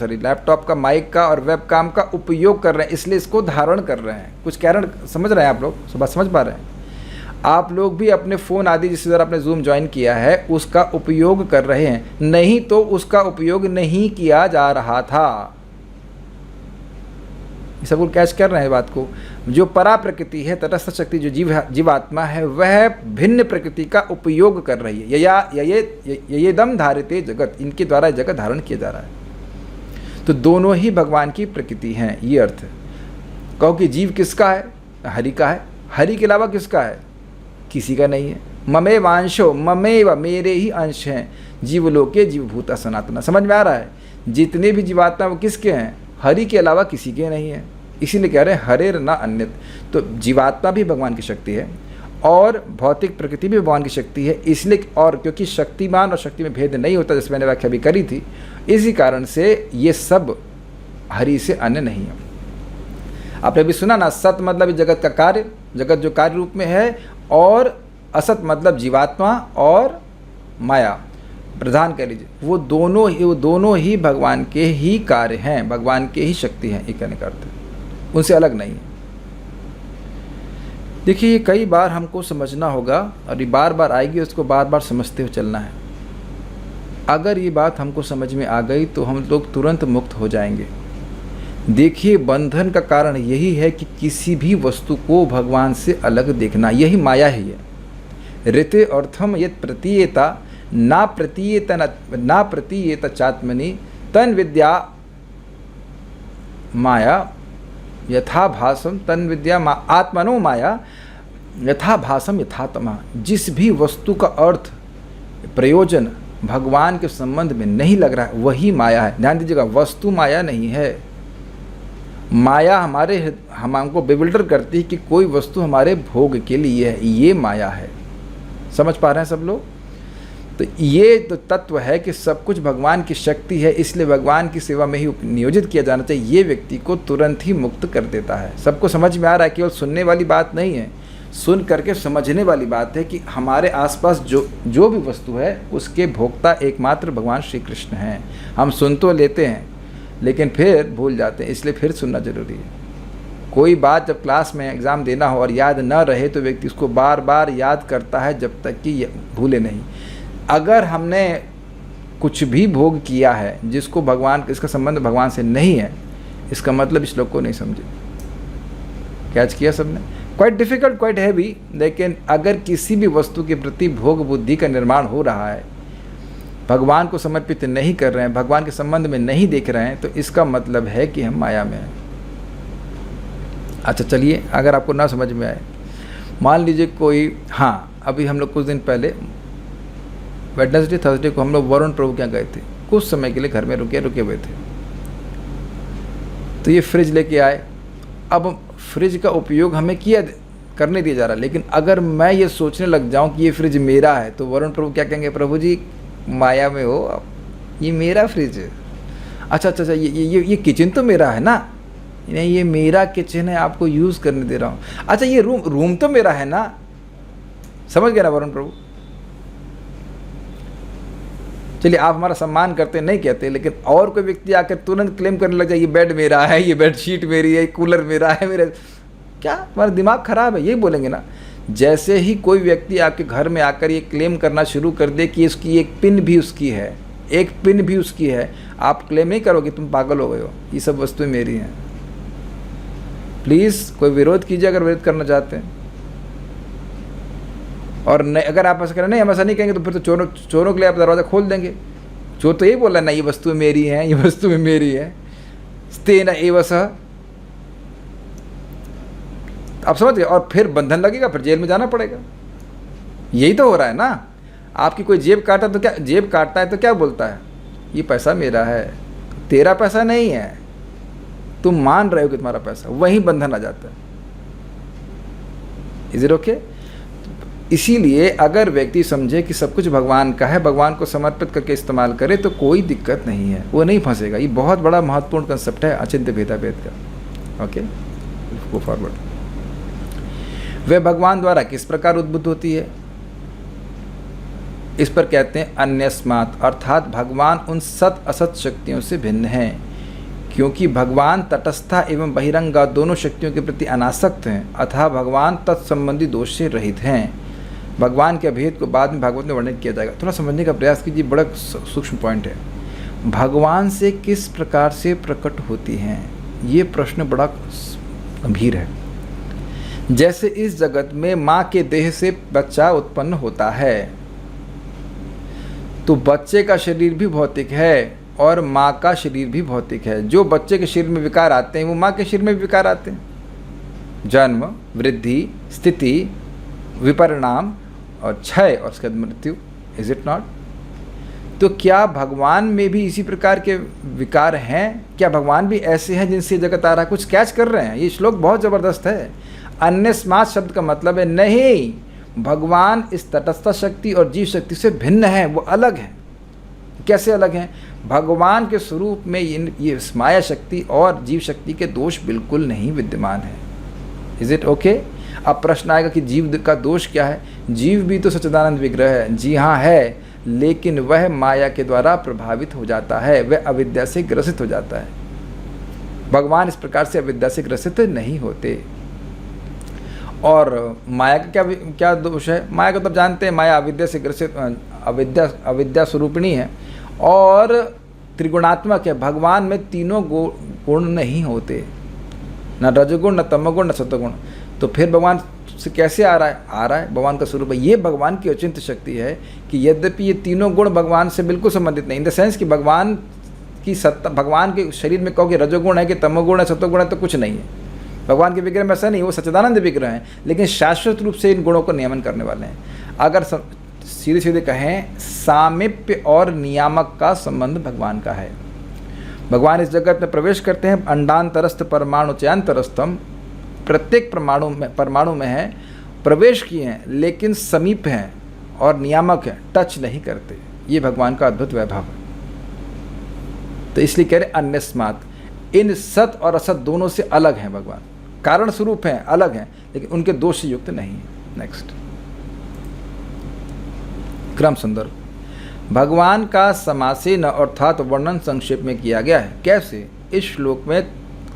लैपटॉप का, माइक का और वेबकाम का उपयोग कर रहे हैं, इसलिए इसको धारण कर रहे हैं। कुछ कारण समझ रहे हैं आप लोग? बात समझ पा रहे हैं? आप लोग भी अपने फ़ोन आदि जिस तरह आपने जूम ज्वाइन किया है उसका उपयोग कर रहे हैं, नहीं तो उसका उपयोग नहीं किया जा रहा था। सबको कैच कर रहे हैं बात को। जो परा प्रकृति है, तटस्थ शक्ति जो जीवात्मा है, वह भिन्न प्रकृति का उपयोग कर रही है। ये दम धारिते जगत, इनके द्वारा जगत धारण किया जा रहा है। तो दोनों ही भगवान की प्रकृति हैं, ये अर्थ। कहो कि जीव किसका है? हरि का है। हरि के अलावा किसका है? किसी का नहीं है। ममे वांशो, ममेव, मेरे ही अंश हैं, जीवलोके जीवभूता सनातना। समझ में आ रहा है? जितने भी जीवात्मा वो किसके हैं? हरि के अलावा किसी के नहीं है। इसीलिए कह रहे हैं हरेर न अन्यत। तो जीवात्मा भी भगवान की शक्ति है और भौतिक प्रकृति भी भगवान की शक्ति है। इसलिए, और क्योंकि शक्तिमान और शक्ति में भेद नहीं होता, जैसे मैंने व्याख्या भी करी थी, इसी कारण से ये सब हरि से अन्य नहीं है। आपने भी सुना ना, सत मतलब जगत का कार्य, जगत जो कार्य रूप में है, और असत मतलब जीवात्मा और माया, प्रधान कह लीजिए, वो दोनों ही भगवान के ही कार्य हैं, भगवान के ही शक्ति हैं। ये कहने का अर्थ है, उनसे अलग नहीं है। देखिए कई बार हमको समझना होगा, और ये बार बार आएगी, उसको बार बार समझते हुए चलना है। अगर ये बात हमको समझ में आ गई तो हम लोग तुरंत मुक्त हो जाएंगे। देखिए बंधन का कारण यही है कि किसी भी वस्तु को भगवान से अलग देखना, यही माया ही है। ऋते अर्थम यत् प्रतीयेता ना प्रतीयेत चात्मनि तन विद्या माया यथा भासम तन विद्या आत्मनो माया यथा भासम यथात्मा। जिस भी वस्तु का अर्थ प्रयोजन भगवान के संबंध में नहीं लग रहा है वही माया है। ध्यान दीजिएगा, वस्तु माया नहीं है। माया हमको बेविल्डर करती है कि कोई वस्तु हमारे भोग के लिए है, ये माया है। समझ पा रहे हैं सब लोग? तो ये तो तत्व है कि सब कुछ भगवान की शक्ति है, इसलिए भगवान की सेवा में ही नियोजित किया जाना चाहिए। ये व्यक्ति को तुरंत ही मुक्त कर देता है। सबको समझ में आ रहा है? केवल सुनने वाली बात नहीं है, सुन करके समझने वाली बात है कि हमारे आसपास जो भी वस्तु है उसके भोक्ता एकमात्र भगवान श्री कृष्ण हैं। हम सुन तो लेते हैं लेकिन फिर भूल जाते हैं, इसलिए फिर सुनना जरूरी है। कोई बात जब क्लास में एग्ज़ाम देना हो और याद न रहे तो व्यक्ति उसको बार बार याद करता है जब तक कि भूले नहीं। अगर हमने कुछ भी भोग किया है जिसको भगवान, इसका संबंध भगवान से नहीं है, इसका मतलब इस श्लोक को नहीं समझे। कैच किया सबने? Quite difficult, quite heavy. लेकिन अगर किसी भी वस्तु के प्रति भोग बुद्धि का निर्माण हो रहा है, भगवान को समर्पित नहीं कर रहे हैं, भगवान के संबंध में नहीं देख रहे हैं, तो इसका मतलब है कि हम माया में हैं। अच्छा चलिए, अगर आपको ना समझ में आए, मान लीजिए कोई, हाँ अभी हम लोग कुछ दिन पहले वेडनेसडे थर्सडे को हम लोग वरुण प्रभु के यहाँ गए थे, कुछ समय के लिए घर में रुके हुए थे। तो ये फ्रिज लेके आए। अब फ्रिज का उपयोग हमें करने दिया जा रहा है, लेकिन अगर मैं ये सोचने लग जाऊं कि ये फ्रिज मेरा है तो वरुण प्रभु क्या कहेंगे? प्रभु जी माया में हो आप, ये मेरा फ्रिज है। अच्छा, ये किचन तो मेरा है ना? नहीं, ये मेरा किचन है, आपको यूज़ करने दे रहा हूँ। अच्छा, ये रूम तो मेरा है ना? समझ गए ना वरुण प्रभु? चलिए, आप हमारा सम्मान करते नहीं कहते, लेकिन और कोई व्यक्ति आकर तुरंत क्लेम करने लग जाए ये बेड मेरा है, ये बेडशीट मेरी है, कूलर मेरा है, मेरा, क्या तुम्हारा दिमाग खराब है? यही बोलेंगे ना। जैसे ही कोई व्यक्ति आपके घर में आकर ये क्लेम करना शुरू कर दे कि इसकी एक पिन भी उसकी है, एक पिन भी उसकी है, आप क्लेम नहीं करोगे तुम पागल हो गए हो, ये सब वस्तुएं मेरी हैं। प्लीज़ कोई विरोध कीजिए अगर विरोध करना चाहते हैं। और नहीं, अगर आप ऐसा करें, नहीं हम ऐसा नहीं कहेंगे, तो फिर तो चोरों के लिए आप दरवाज़ा खोल देंगे। चोर तो यही बोल रहा है ना, ये वस्तु मेरी है, ये वस्तु मेरी है, स्तेन एव सह। आप समझ गए? और फिर बंधन लगेगा, फिर जेल में जाना पड़ेगा। यही तो हो रहा है ना। आपकी कोई जेब काटता तो क्या, जेब काटता है तो क्या बोलता है? ये पैसा मेरा है, तेरा पैसा नहीं है, तुम मान रहे हो कि तुम्हारा पैसा, वहीं बंधन आ जाता है। Is it okay? इसीलिए अगर व्यक्ति समझे कि सब कुछ भगवान का है, भगवान को समर्पित करके इस्तेमाल करे, तो कोई दिक्कत नहीं है, वो नहीं फंसेगा। ये बहुत बड़ा महत्वपूर्ण कंसेप्ट है अचिंत्य भेदाभेद का। Okay, go forward. वह भगवान द्वारा किस प्रकार उद्भूत होती है? इस पर कहते हैं अन्यस्मात्, अर्थात भगवान उन सत असत शक्तियों से भिन्न हैं, क्योंकि भगवान तटस्था एवं बहिरंगा दोनों शक्तियों के प्रति अनासक्त हैं, अतः भगवान तत्संबंधी दोष से रहित हैं। भगवान के अभेद को बाद में भागवत में वर्णन किया जाएगा। थोड़ा समझने का प्रयास कीजिए, बड़ा सूक्ष्म पॉइंट है। भगवान से किस प्रकार से प्रकट होती हैं, ये प्रश्न बड़ा गंभीर है। जैसे इस जगत में माँ के देह से बच्चा उत्पन्न होता है, तो बच्चे का शरीर भी भौतिक है और माँ का शरीर भी भौतिक है। जो बच्चे के शरीर में विकार आते हैं वो माँ के शरीर में भी विकार आते हैं। जन्म, वृद्धि, स्थिति, विपरिणाम और क्षय और उसके बाद मृत्यु। Is it not? तो क्या भगवान में भी इसी प्रकार के विकार हैं? क्या भगवान भी ऐसे हैं जिनसे जगत आ रहा है? कुछ कैच कर रहे हैं? ये श्लोक बहुत ज़बरदस्त है। अन्यस्मात् शब्द का मतलब है नहीं, भगवान इस तटस्थ शक्ति और जीव शक्ति से भिन्न है, वो अलग है। कैसे अलग हैं? भगवान के स्वरूप में ये माया शक्ति और जीव शक्ति के दोष बिल्कुल नहीं विद्यमान है। Is it okay? अब प्रश्न आएगा कि जीव का दोष क्या है? जीव भी तो सच्चिदानंद विग्रह है। जी हाँ है, लेकिन वह माया के द्वारा प्रभावित हो जाता है, वह अविद्या से ग्रसित हो जाता है। भगवान इस प्रकार से अविद्या से ग्रसित नहीं होते। और माया का क्या दोष है? माया को तो जानते हैं, माया अविद्या से ग्रसित, अविद्या स्वरूपिणी है और त्रिगुणात्मक है। भगवान में तीनों गुण नहीं होते, न रजगुण, न तमगुण, न सतगुण। तो फिर भगवान से कैसे आ रहा है? आ रहा है, भगवान का स्वरूप है। ये भगवान की अचिंत्य शक्ति है कि यद्यपि ये तीनों गुण भगवान से बिल्कुल संबंधित नहीं, इन द सेंस कि भगवान की सत्ता, भगवान के शरीर में कहो कि रजोगुण है कि तमोगुण है, सतोगुण है, तो कुछ नहीं है। भगवान के विग्रह में ऐसा नहीं, वो सच्चिदानंद विग्रह हैं, लेकिन शाश्वत रूप से इन गुणों को नियमन करने वाले हैं। अगर सीधे सीधे कहें, सामीप्य और नियामक का संबंध भगवान का है। भगवान इस जगत में प्रवेश करते हैं, अंडांतरस्थ परमाणु चयांतरस्थम, प्रत्येक परमाणु में है, प्रवेश किए हैं, लेकिन समीप हैं और नियामक हैं, टच नहीं करते। ये भगवान का अद्भुत वैभव है। तो इसलिए कह रहे अन्यस्मात्, इन सत और असत दोनों से अलग हैं भगवान, कारण स्वरूप हैं, अलग हैं, लेकिन उनके दोष से युक्त नहीं है। नेक्स्ट क्रम संदर्भ, भगवान का समासेन अर्थात वर्णन संक्षेप में किया गया है। कैसे? इस श्लोक में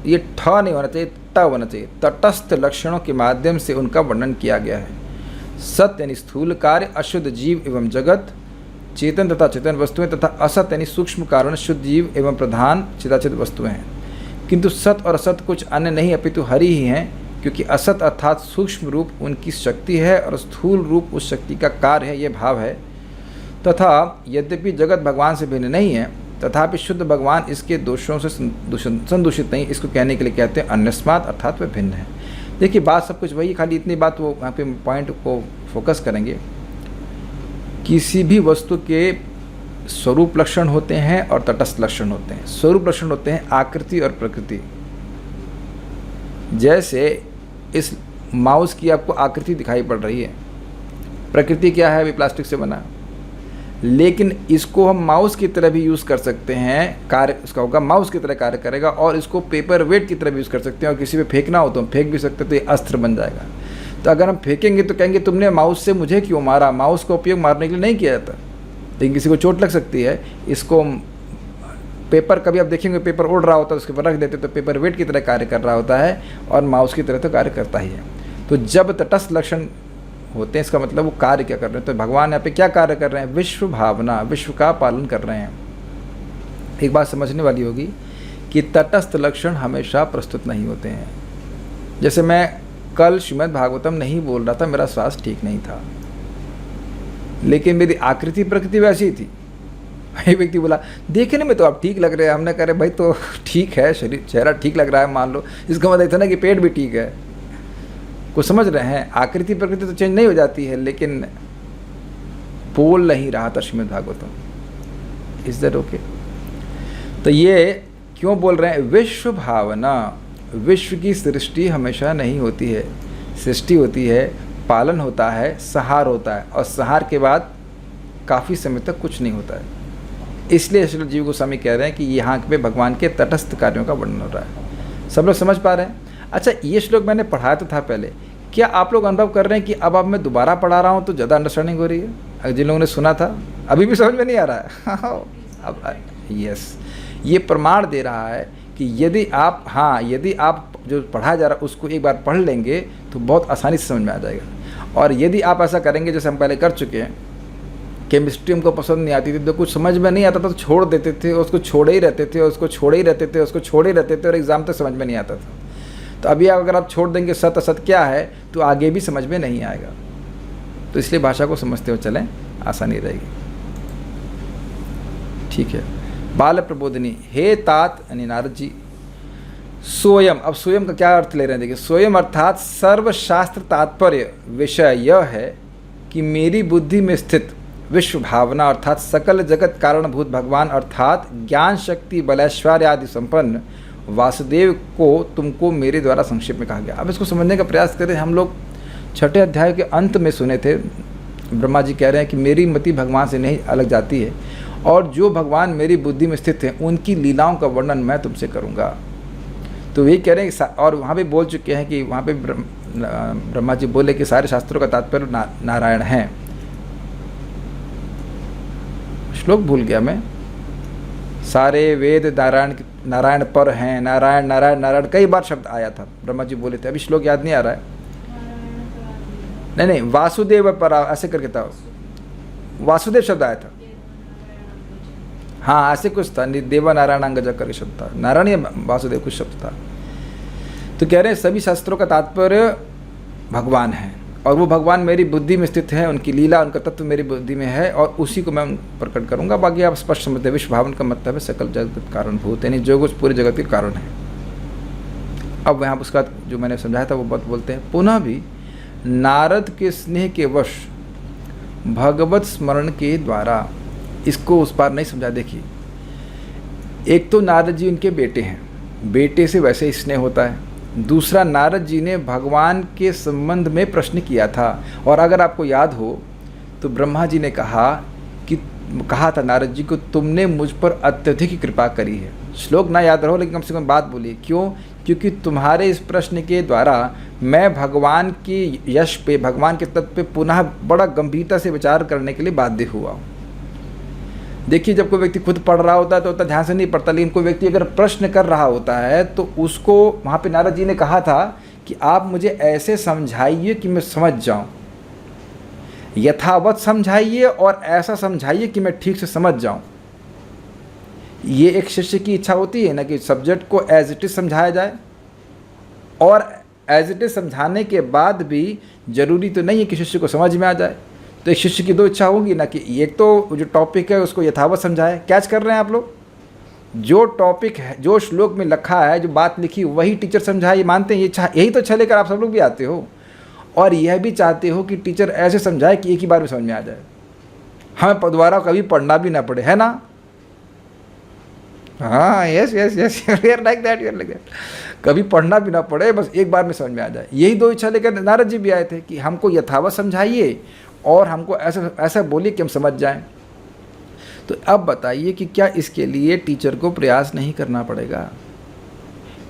ये ठ नहीं होना चाहिए, त होना चाहिए। तटस्थ लक्षणों के माध्यम से उनका वर्णन किया गया है। सत्य यानी स्थूल कार्य, अशुद्ध जीव एवं जगत, चेतन तथा चेतन वस्तुएं, तथा असत यानी सूक्ष्म कारण, शुद्ध जीव एवं प्रधान चिदाचित वस्तुएं हैं। किंतु सत और असत कुछ अन्य नहीं अपितु हरि ही हैं, क्योंकि असत अर्थात सूक्ष्म रूप उनकी शक्ति है और स्थूल रूप उस शक्ति का कार्य है, ये भाव है। तथा यद्यपि जगत भगवान से भिन्न नहीं है, तथापि शुद्ध भगवान इसके दोषों से संदूषित नहीं, इसको कहने के लिए कहते हैं अन्यस्मात्, अर्थात वे भिन्न है। देखिए बात सब कुछ वही, खाली इतनी बात वो यहाँ पे पॉइंट को फोकस करेंगे। किसी भी वस्तु के स्वरूप लक्षण होते हैं और तटस्थ लक्षण होते हैं। स्वरूप लक्षण होते हैं आकृति और प्रकृति। जैसे इस माउस की आपको आकृति दिखाई पड़ रही है, प्रकृति क्या है? अभी प्लास्टिक से बना, लेकिन इसको हम माउस की तरह भी यूज़ कर सकते हैं, कार्य इसका होगा माउस की तरह कार्य करेगा। और इसको पेपर वेट की तरह भी यूज़ कर सकते हैं, और किसी पे फेंकना हो तो हम फेंक भी सकते हैं, तो ये अस्त्र बन जाएगा। तो अगर हम फेंकेंगे तो कहेंगे तुमने माउस से मुझे क्यों मारा? माउस का उपयोग मारने के लिए नहीं किया जाता, लेकिन किसी को चोट लग सकती है। इसको पेपर, कभी आप देखेंगे पेपर उड़ रहा होता है, उसके ऊपर रख देते तो पेपर वेट की तरह कार्य कर रहा होता है, और माउस की तरह तो कार्य करता ही है। तो जब तटस्थ लक्षण होते हैं, इसका मतलब वो कार्य क्या कर रहे हैं। तो भगवान यहाँ पे क्या कार्य कर रहे हैं? विश्व भावना, विश्व का पालन कर रहे हैं। एक बात समझने वाली होगी कि तटस्थ लक्षण हमेशा प्रस्तुत नहीं होते हैं। जैसे मैं कल श्रीमद् भागवतम नहीं बोल रहा था, मेरा स्वास्थ्य ठीक नहीं था, लेकिन मेरी आकृति प्रकृति वैसी थी। एक व्यक्ति बोला देखने में तो आप ठीक लग रहे हैं। हमने कहा भाई तो ठीक है, शरीर चेहरा ठीक लग रहा है, मान लो, इसका मतलब इतना कि पेट भी ठीक है। कुछ समझ रहे हैं? आकृति प्रकृति तो चेंज नहीं हो जाती है, लेकिन बोल नहीं रहा था Shrimad Bhagavatam. Is that okay? तो ये क्यों बोल रहे हैं? विश्व भावना, विश्व की सृष्टि हमेशा नहीं होती है। सृष्टि होती है, पालन होता है, संहार होता है, और संहार के बाद काफ़ी समय तक कुछ नहीं होता है। इसलिए श्री जीव गोस्वामी कह रहे हैं कि यहाँ पे भगवान के तटस्थ कार्यों का वर्णन हो रहा है। सब लोग समझ पा रहे हैं? अच्छा, ये श्लोक मैंने पढ़ाया तो था पहले, क्या आप लोग अनुभव कर रहे हैं कि अब मैं दोबारा पढ़ा रहा हूँ तो ज़्यादा अंडरस्टैंडिंग हो रही है? जिन लोगों ने सुना था अभी भी समझ में नहीं आ रहा है? अब यस, ये प्रमाण दे रहा है कि यदि आप जो पढ़ाया जा रहा है उसको एक बार पढ़ लेंगे तो बहुत आसानी से समझ में आ जाएगा। और यदि आप ऐसा करेंगे जैसे हम पहले कर चुके हैं, केमिस्ट्री हमको पसंद नहीं आती थी तो कुछ समझ में नहीं आता था तो छोड़ देते थे, उसको छोड़े ही रहते थे, उसको छोड़े ही रहते थे, उसको छोड़े ही रहते थे, और एग्ज़ाम तक समझ में नहीं आता था। तो अभी अगर आप छोड़ देंगे सत असत क्या है, तो आगे भी समझ में नहीं आएगा। तो इसलिए भाषा को समझते हुए चलें, आसानी रहेगी। ठीक है। बाल प्रबोधिनी, हे तात यानी नारद जी, सोयम, अब सोयम का क्या अर्थ ले रहे हैं? देखिए, सोयम अर्थात सर्वशास्त्र तात्पर्य विषय यह है कि मेरी बुद्धि में स्थित विश्व भावना अर्थात सकल जगत कारणभूत भगवान अर्थात ज्ञान शक्ति बलैश्वर्य आदि संपन्न वासुदेव को तुमको मेरे द्वारा संक्षेप में कहा गया। अब इसको समझने का प्रयास करें। हम लोग 6ठे अध्याय के अंत में सुने थे, ब्रह्मा जी कह रहे हैं कि मेरी मति भगवान से नहीं अलग जाती है, और जो भगवान मेरी बुद्धि में स्थित हैं उनकी लीलाओं का वर्णन मैं तुमसे करूँगा। तो वही कह रहे हैं, और वहाँ भी बोल चुके हैं कि वहाँ पे ब्रह्मा जी बोले कि सारे शास्त्रों का तात्पर्य नारायण हैं। श्लोक भूल गया मैं, सारे वेद नारायण पर हैं, नारायण नारायण नारायण कई बार शब्द आया था, ब्रह्मा जी बोले थे। अभी श्लोक याद नहीं आ रहा है। नहीं, वासुदेव पर ऐसे करके था, वासुदेव शब्द आया था। हाँ, ऐसे कुछ था, देवा नारायण अंगज करके शब्द था, नारायण या वासुदेव कुछ शब्द था। तो कह रहे हैं सभी शास्त्रों का तात्पर्य भगवान है, और वो भगवान मेरी बुद्धि में स्थित है, उनकी लीला उनका तत्व मेरी बुद्धि में है, और उसी को मैं प्रकट करूंगा। बाकी आप स्पष्ट समझते हैं, विश्व भावन का मतलब है सकल जगत कारणभूत, यानी जो कुछ पूरे जगत के कारण है। अब यहाँ उसका जो मैंने समझाया था वो बात बोलते हैं, पुनः भी नारद के स्नेह के वश भगवत स्मरण के द्वारा, इसको उस पार नहीं समझा। देखिए, एक तो नारद जी उनके बेटे हैं, बेटे से वैसे ही स्नेह होता है। दूसरा, नारद जी ने भगवान के संबंध में प्रश्न किया था, और अगर आपको याद हो तो ब्रह्मा जी ने कहा था नारद जी को, तुमने मुझ पर अत्यधिक कृपा करी है। श्लोक ना याद रहो लेकिन कम से कम बात बोलिए। क्यों? क्योंकि तुम्हारे इस प्रश्न के द्वारा मैं भगवान की यश पे, भगवान के तत्व पे पुनः बड़ा गंभीरता से विचार करने के लिए बाध्य हुआ हूँ। देखिए, जब कोई व्यक्ति खुद पढ़ रहा होता है तो उतना ध्यान से नहीं पढ़ता, लेकिन कोई व्यक्ति अगर प्रश्न कर रहा होता है तो उसको, वहाँ पे नारद जी ने कहा था कि आप मुझे ऐसे समझाइए कि मैं समझ जाऊँ, यथावत समझाइए और ऐसा समझाइए कि मैं ठीक से समझ जाऊँ। ये एक शिष्य की इच्छा होती है ना, कि सब्जेक्ट को एज इट इज़ समझाया जाए, और एज इट इज़ समझाने के बाद भी ज़रूरी तो नहीं है कि शिष्य को समझ में आ जाए। तो एक शिष्य की दो इच्छा होगी ना, कि एक तो जो टॉपिक है उसको यथावत समझाए। कैच कर रहे हैं आप लोग? जो टॉपिक है, जो श्लोक में लिखा है, जो बात लिखी, वही टीचर समझाए, ये मानते हैं? ये इच्छा, यही तो इच्छा लेकर आप सब लोग भी आते हो, और यह भी चाहते हो कि टीचर ऐसे समझाए कि एक ही बार में समझ में आ जाए, हमें दोबारा कभी पढ़ना भी ना पड़े, है ना? हाँ, yes yes yes, we are like that, we are like that, कभी पढ़ना भी ना पड़े, बस एक बार में समझ में आ जाए। यही दो इच्छा लेकर नारद जी भी आए थे कि हमको यथावत समझाइए और हमको ऐसा ऐसा बोलिए कि हम समझ जाएं। तो अब बताइए कि क्या इसके लिए टीचर को प्रयास नहीं करना पड़ेगा?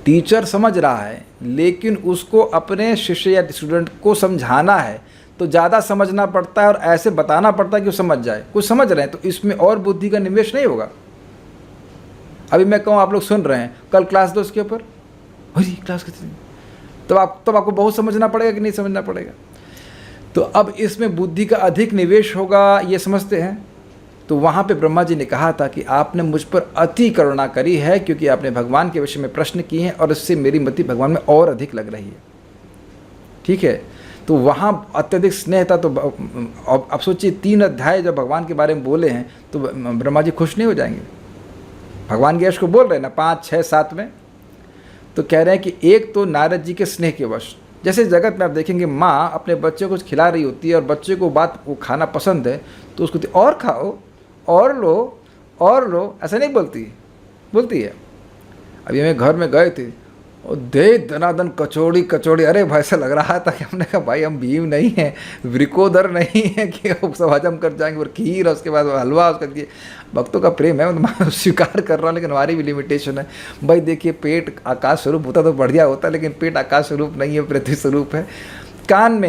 टीचर समझ रहा है, लेकिन उसको अपने शिष्य या स्टूडेंट को समझाना है तो ज़्यादा समझना पड़ता है और ऐसे बताना पड़ता है कि वो समझ जाए। कुछ समझ रहे हैं तो इसमें और बुद्धि का निवेश नहीं होगा। अभी मैं कहूँ, आप लोग सुन रहे हैं, कल क्लास दो इसके ऊपर, अरे क्लास कितनी, तब आपको बहुत समझना पड़ेगा कि नहीं समझना पड़ेगा? तो अब इसमें बुद्धि का अधिक निवेश होगा, ये समझते हैं। तो वहाँ पे ब्रह्मा जी ने कहा था कि आपने मुझ पर अति करुणा करी है, क्योंकि आपने भगवान के विषय में प्रश्न किए हैं और इससे मेरी मति भगवान में और अधिक लग रही है। ठीक है, तो वहाँ अत्यधिक स्नेह था। तो अब सोचिए, 3 अध्याय जब भगवान के बारे में बोले हैं तो ब्रह्मा जी खुश नहीं हो जाएंगे? भगवान के यश को बोल रहे हैं ना 5, 6, 7 में, तो कह रहे हैं कि एक तो नारद जी के स्नेह के वश, जैसे जगत में आप देखेंगे माँ अपने बच्चे को कुछ खिला रही होती है और बच्चे को वो खाना पसंद है तो उसको और खाओ, और लो, ऐसा नहीं बोलती है। अभी हमें घर में गए थे और दे दनादन कचौड़ी, अरे भाई ऐसा लग रहा था कि हमने कहा भाई हम भीम नहीं हैं, वृकोदर नहीं है कि सब हजम कर जाएंगे, और खीर, उसके बाद हलवा, उसका दिए। भक्तों का प्रेम है, मैं स्वीकार कर रहा हूँ, लेकिन हमारी भी लिमिटेशन है। भाई देखिए, पेट आकाश स्वरूप होता तो बढ़िया होता, लेकिन पेट आकाश स्वरूप नहीं है, पृथ्वी स्वरूप है। कान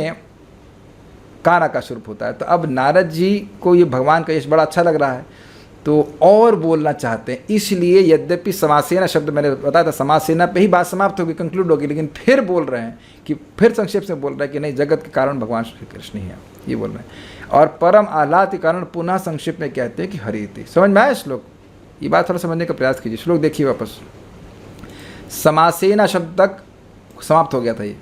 आकाश स्वरूप होता है। तो अब नारद जी को ये भगवान का यश बड़ा अच्छा लग रहा है तो और बोलना चाहते हैं, इसलिए यद्यपि समासेना शब्द मैंने बताया था, समासेना पे ही बात समाप्त होगी, कंक्लूड होगी, लेकिन फिर बोल रहे हैं कि फिर संक्षेप से बोल रहे हैं कि नहीं, जगत के कारण भगवान श्री कृष्ण ही है, ये बोल रहे हैं। और परम आह्लाद के कारण पुनः संक्षेप में कहते हैं कि हरिति। समझ में आया श्लोक? ये बात थोड़ा समझने का प्रयास कीजिए। श्लोक देखिए वापस, समासेना शब्द तक समाप्त हो गया था ये।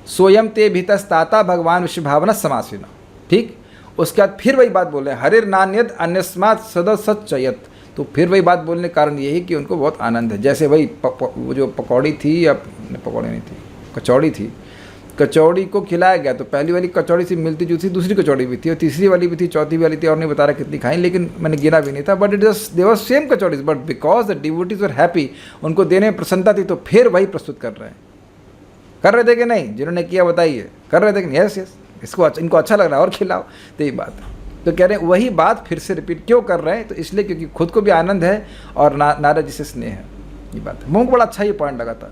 स्वयं ते भीतस्ताता भगवान विश्व भावना समासेना, ठीक। उसके बाद फिर वही बात बोले, हरिर नान्यत अन्यस्मात् सदसच्चयत। तो फिर वही बात बोलने का कारण यही कि उनको बहुत आनंद है। जैसे वही वो जो पकौड़ी थी, या पकौड़ी नहीं थी, कचौड़ी थी, कचौड़ी को खिलाया गया तो पहली वाली कचौड़ी से मिलती जुलती दूसरी कचौड़ी भी थी, और तीसरी वाली भी थी, चौथी वाली थी, और नहीं बता रहा कितनी खाई, लेकिन मैंने गिना भी नहीं था। But it is they were same kachoris, but because the devotees were happy, उनको देने में प्रसन्नता थी, तो फिर वही प्रस्तुत कर रहे थे कि नहीं? जिन्होंने किया बताइए, कर रहे थे कि नहीं? यस, इनको अच्छा लग रहा है और खिलाओ, तो ये बात है। तो कह रहे हैं वही बात फिर से रिपीट क्यों कर रहे हैं? तो इसलिए क्योंकि खुद को भी आनंद है और नारद जी से स्नेह है, ये बात है। मुझे बड़ा अच्छा ये पॉइंट लगा था।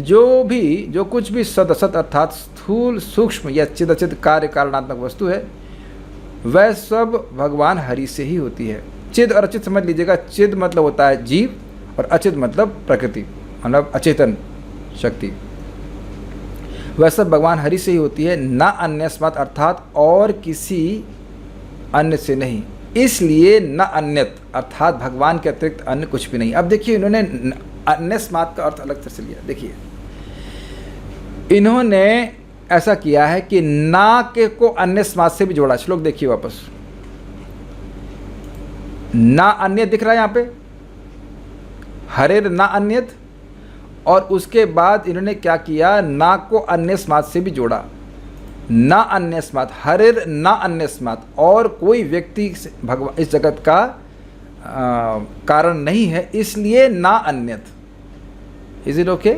जो कुछ भी सद असत अर्थात स्थूल सूक्ष्म या चिद अचिद कार्य कारणात्मक वस्तु है, वह सब भगवान हरि से ही होती है। चिद और अचित समझ लीजिएगा। चिद मतलब होता है जीव, और अचित मतलब प्रकृति, मतलब अचेतन शक्ति। वह सब भगवान हरि से ही होती है, न अन्यस्मात् अर्थात और किसी अन्य से नहीं। इसलिए न अन्यत अर्थात भगवान के अतिरिक्त अन्य कुछ भी नहीं। अब देखिए, इन्होंने अन्यस्मात् का अर्थ अलग तरह से लिया। देखिए, इन्होंने ऐसा किया है कि ना के को अन्यस्मात् से भी जोड़ा। श्लोक देखिए वापस, ना अन्य दिख रहा है यहाँ पे, हरेर ना अन्यत, और उसके बाद इन्होंने क्या किया, ना को अन्यस्मात् से भी जोड़ा, ना अन्यस्मात्, हरिर ना अन्यस्मात्, और कोई व्यक्ति भगवान इस जगत का कारण नहीं है, इसलिए ना अन्यत। Is it okay?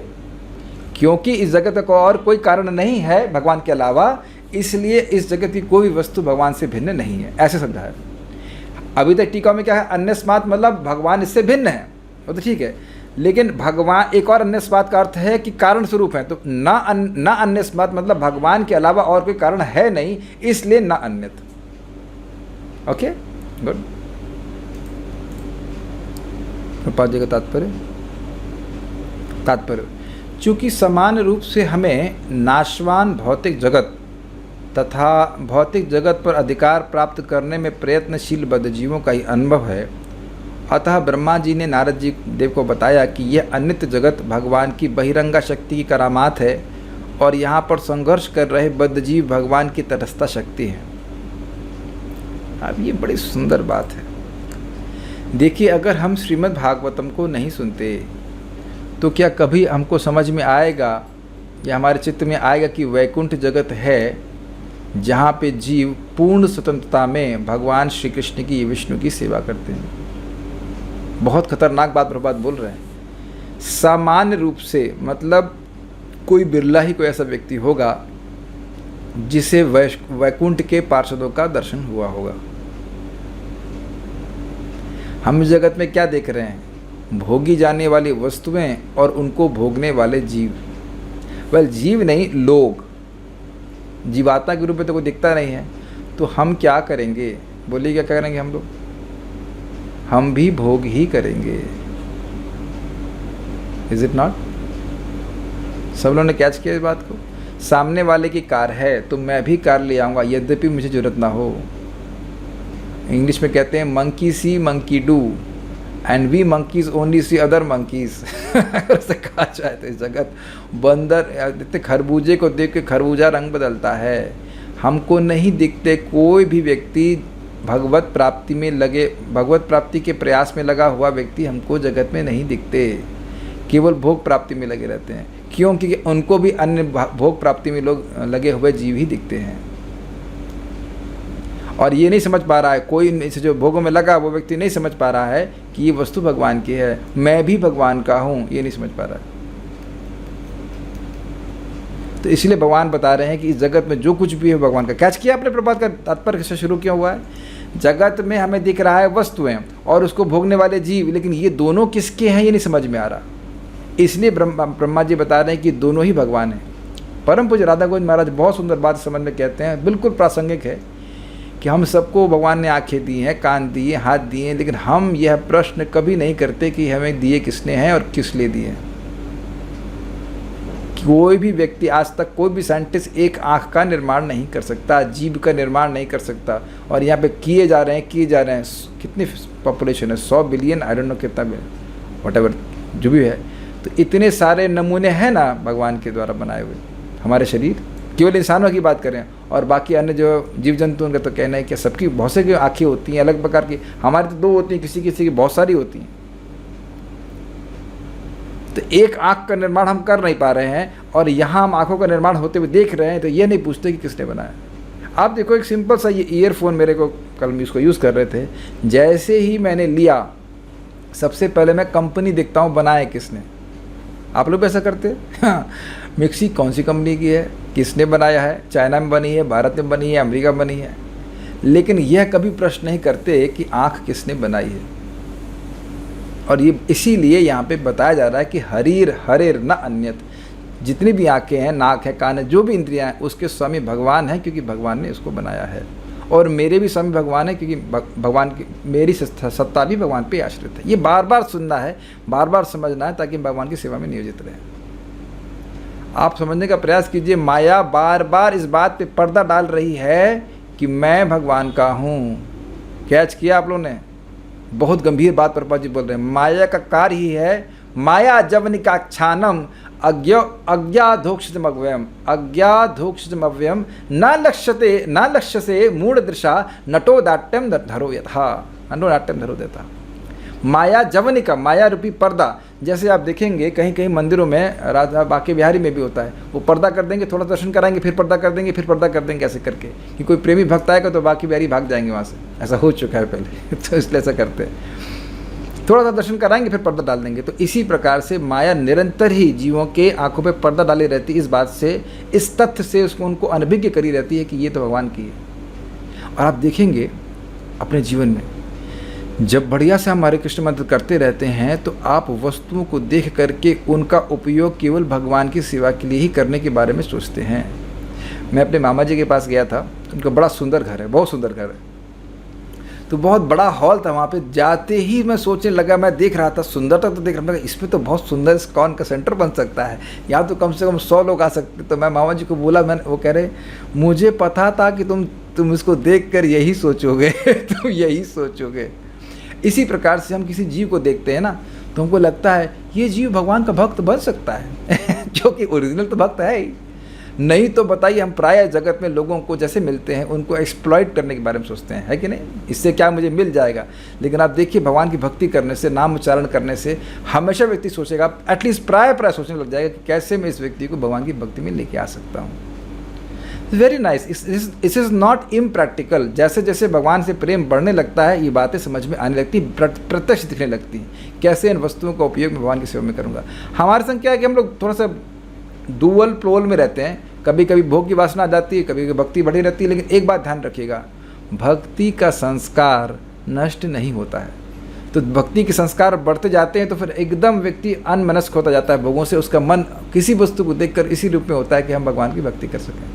क्योंकि इस जगत का और कोई कारण नहीं है भगवान के अलावा, इसलिए इस जगत की कोई वस्तु भगवान से भिन्न नहीं है, ऐसे समझा है। अभी तक टीका में क्या है, अन्यस्मात् मतलब भगवान इससे भिन्न है, वो तो ठीक है, लेकिन भगवान एक और अन्यस्मात् का अर्थ है कि कारण स्वरूप है, तो ना अन्यस्मात् मतलब भगवान के अलावा और कोई कारण है नहीं, इसलिए ना अन्यत। Okay, good. प्रभुपाद जी का तात्पर्य, चूंकि समान रूप से हमें नाशवान भौतिक जगत तथा भौतिक जगत पर अधिकार प्राप्त करने में प्रयत्नशील बद्धजीवों का ही अनुभव है, अतः ब्रह्मा जी ने नारद जी देव को बताया कि यह अनित्य जगत भगवान की बहिरंगा शक्ति की करामात है और यहाँ पर संघर्ष कर रहे बद्धजीव भगवान की तटस्था शक्ति है। अब ये बड़ी सुंदर बात है। देखिए, अगर हम श्रीमद् भागवतम को नहीं सुनते तो क्या कभी हमको समझ में आएगा या हमारे चित्त में आएगा कि वैकुंठ जगत है जहाँ पे जीव पूर्ण स्वतंत्रता में भगवान श्री कृष्ण की, विष्णु की सेवा करते हैं। बहुत खतरनाक बात प्रभुपाद बोल रहे हैं। सामान्य रूप से मतलब कोई बिरला ही कोई ऐसा व्यक्ति होगा जिसे वैकुंठ के पार्षदों का दर्शन हुआ होगा। हम इस जगत में क्या देख रहे हैं, भोगी जाने वाली वस्तुएं और उनको भोगने वाले जीव। जीव नहीं, लोग। जीवात्मा के रूप में तो कोई दिखता नहीं है, तो हम क्या करेंगे, बोलिए क्या करेंगे हम लोग? हम भी भोग ही करेंगे। Is it not? सब लोगों ने कैच किया इस बात को। सामने वाले की कार है तो मैं भी कार ले आऊँगा यद्यपि मुझे जरूरत ना हो। इंग्लिश में कहते हैं monkey see monkey do and we monkeys only see other monkeys. अगर उसे कहा जाए तो इस जगत बंदर इतने खरबूजे को देख के खरबूजा रंग बदलता है। हमको नहीं दिखते कोई भी व्यक्ति भगवत प्राप्ति में लगे, भगवत प्राप्ति के प्रयास में लगा हुआ व्यक्ति हमको जगत में नहीं दिखते, केवल भोग प्राप्ति में लगे रहते हैं। क्यों? क्योंकि उनको भी अन्य भोग प्राप्ति में लोग लगे हुए जीव ही दिखते हैं। और ये नहीं समझ पा रहा है, कोई इसे जो भोगों में लगा वो व्यक्ति नहीं समझ पा रहा है कि ये वस्तु भगवान की है, मैं भी भगवान का हूँ, ये नहीं समझ पा रहा है। तो इसलिए भगवान बता रहे हैं कि इस जगत में जो कुछ भी है भगवान का। कैच किया आपने प्रभात का तात्पर्य से शुरू किया हुआ है। जगत में हमें दिख रहा है वस्तुएं और उसको भोगने वाले जीव, लेकिन ये दोनों किसके हैं ये नहीं समझ में आ रहा। इसलिए ब्रह्मा जी बता रहे हैं कि दोनों ही भगवान हैं। परम पूज्य राधा गोविंद महाराज बहुत सुंदर बात समझ में कहते हैं, बिल्कुल प्रासंगिक है, कि हम सबको भगवान ने आंखें दी हैं, कान दिए, हाथ दिए, लेकिन हम यह प्रश्न कभी नहीं करते कि हमें दिए किसने हैं और किस लिए दिए हैं। कोई भी व्यक्ति आज तक, कोई भी साइंटिस्ट एक आँख का निर्माण नहीं कर सकता, जीभ का निर्माण नहीं कर सकता, और यहाँ पे किए जा रहे हैं। कितनी पॉपुलेशन है, 100 बिलियन, आई डोंट नो कितना भी, व्हाटएवर जो भी है। तो इतने सारे नमूने हैं ना भगवान के द्वारा बनाए हुए हमारे शरीर, केवल इंसानों की बात करें, और बाकी अन्य जो जीव जंतु उनका तो कहना है कि सबकी बहुत से आँखें होती हैं अलग प्रकार की। हमारी तो 2 होती हैं, किसी किसी की बहुत सारी होती हैं। तो एक आँख का निर्माण हम कर नहीं पा रहे हैं, और यहाँ हम आँखों का निर्माण होते हुए देख रहे हैं, तो ये नहीं पूछते कि किसने बनाया। आप देखो, एक सिंपल सा ये ईयरफोन मेरे को कल इसको यूज़ कर रहे थे, जैसे ही मैंने लिया सबसे पहले मैं कंपनी देखता हूँ बनाया किसने। आप लोग ऐसा करते हैं? मिक्सी कौन सी कंपनी की है, किसने बनाया है, चाइना में बनी है, भारत में बनी है, अमेरिका में बनी है, लेकिन यह कभी प्रश्न नहीं करते कि आँख किसने बनाई है। और ये इसीलिए यहाँ पे बताया जा रहा है कि हरीर हरेर न अन्यत। जितनी भी आँखें हैं, नाक है, कान है, जो भी इंद्रियाँ हैं, उसके स्वामी भगवान हैं, क्योंकि भगवान ने इसको बनाया है। और मेरे भी स्वामी भगवान है, क्योंकि भगवान की मेरी सत्ता भी भगवान पे आश्रित है। ये बार बार सुनना है, बार बार समझना है, ताकि भगवान की सेवा में नियोजित रहें। आप समझने का प्रयास कीजिए। माया बार बार इस बात पे पर्दा डाल रही है कि मैं भगवान का हूँ। कैच किया आप लोगों ने? बहुत गंभीर बात प्रभुपाद जी बोल रहे हैं। माया का कार्य ही है, माया जवनिकाक्षानम अज्ञाधोक्षितमव्ययम अज्ञाधोक्षितमव्ययम न लक्ष्यसे मूढ़ दृशा नटो दाट्यम धरो यथा नटो नाट्यम धरो देता। माया जवनिका, माया रूपी पर्दा। जैसे आप देखेंगे कहीं कहीं मंदिरों में, राधा बांके बिहारी में भी होता है, वो पर्दा कर देंगे, थोड़ा दर्शन कराएंगे, फिर पर्दा कर देंगे, फिर पर्दा कर देंगे, ऐसे करके कि कोई प्रेमी भक्त आएगा तो बांके बिहारी भाग जाएंगे वहाँ से। ऐसा हो चुका है पहले तो इसलिए ऐसा करते हैं, थोड़ा सा दर्शन कराएंगे फिर पर्दा डाल देंगे। तो इसी प्रकार से माया निरंतर ही जीवों के आंखों पे पर्दा डाली रहती है, इस बात से, इस तथ्य से उसको उनको अनभिज्ञ करी रहती है कि ये तो भगवान की है। और आप देखेंगे अपने जीवन में जब बढ़िया से हम हरे कृष्ण मंत्र करते रहते हैं तो आप वस्तुओं को देख करके उनका उपयोग केवल भगवान की सेवा के लिए ही करने के बारे में सोचते हैं। मैं अपने मामा जी के पास गया था, उनका बड़ा सुंदर घर है, बहुत सुंदर घर है, तो बहुत बड़ा हॉल था। वहाँ पे जाते ही मैं सोचने लगा, मैं देख रहा था सुंदरता तो देख रहा था, इसमें तो बहुत सुंदर इस्कॉन का सेंटर बन सकता है, यहाँ तो कम से कम 100 लोग आ सकते। तो मैं मामा जी को बोला, वो कह रहे मुझे पता था कि तुम इसको देख कर यही सोचोगे तुम यही सोचोगे। इसी प्रकार से हम किसी जीव को देखते हैं ना, तो हमको लगता है ये जीव भगवान का भक्त बन सकता है जो कि ओरिजिनल तो भक्त है ही नहीं। तो बताइए, हम प्राय जगत में लोगों को जैसे मिलते हैं उनको एक्सप्लॉइट करने के बारे में सोचते हैं, है कि नहीं, इससे क्या मुझे मिल जाएगा। लेकिन आप देखिए भगवान की भक्ति करने से, नाम उच्चारण करने से हमेशा व्यक्ति सोचेगा, एटलीस्ट प्राय सोचने लग जाएगा कि कैसे मैं इस व्यक्ति को भगवान की भक्ति में लेके आ सकता हूँ। Very nice, it is not impractical. जैसे जैसे भगवान से प्रेम बढ़ने लगता है ये बातें समझ में आने लगती, प्रत्यक्ष दिखने लगती हैं, कैसे इन वस्तुओं का उपयोग मैं भगवान की सेवा में करूँगा। हमारे संग क्या है कि हम लोग थोड़ा सा डुअल पोल में रहते हैं, कभी कभी भोग की वासना आ जाती है, कभी कभी भक्ति बढ़ी रहती है। लेकिन एक बात ध्यान रखिएगा, भक्ति का संस्कार नष्ट नहीं होता है। तो भक्ति के संस्कार बढ़ते जाते हैं तो फिर एकदम व्यक्ति अनमनस्क होता जाता है भोगों से, उसका मन किसी वस्तु को देखकर इसी रूप में होता है कि हम भगवान की भक्ति कर सकें।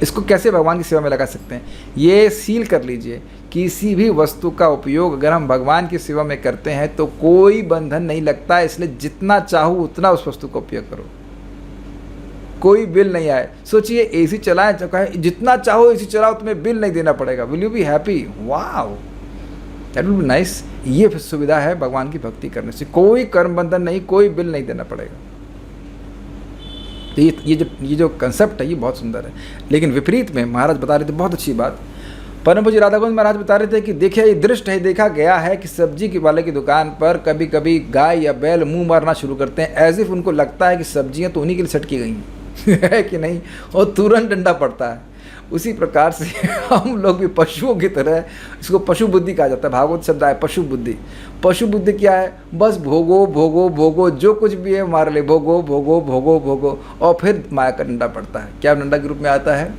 इसको कैसे भगवान की सेवा में लगा सकते हैं, ये सील कर लीजिए, किसी भी वस्तु का उपयोग अगर हम भगवान की सेवा में करते हैं तो कोई बंधन नहीं लगता। इसलिए जितना चाहो उतना उस वस्तु का उपयोग करो, कोई बिल नहीं आए। सोचिए एसी चलाएं, जितना चाहो एसी चलाओ, तुम्हें बिल नहीं देना पड़ेगा। Will you be happy? Wow, that will be nice. ये सुविधा है भगवान की भक्ति करने से, कोई कर्म बंधन नहीं, कोई बिल नहीं देना पड़ेगा। तो ये जो कंसेप्ट है ये बहुत सुंदर है। लेकिन विपरीत में महाराज बता रहे थे बहुत अच्छी बात, परम पूज्य राधा गोविंद महाराज बता रहे थे कि देखिए ये दृष्ट है, देखा गया है कि सब्जी के वाले की दुकान पर कभी कभी गाय या बैल मुंह मारना शुरू करते हैं, एज इफ उनको लगता है कि सब्जियां तो उन्हीं के लिए सटकी गई हैं है कि नहीं, और तुरंत डंडा पड़ता है। उसी प्रकार से हम लोग भी पशुओं की तरह, इसको पशु बुद्धि कहा जाता है, भागवत शब्द आए पशु बुद्धि। पशु बुद्धि क्या है? बस भोगो भोगो भोगो, जो कुछ भी है मार ले, भोगो भोगो भोगो भोगो, और फिर माया का डंडा पड़ता है। क्या डंडा के रूप में आता है?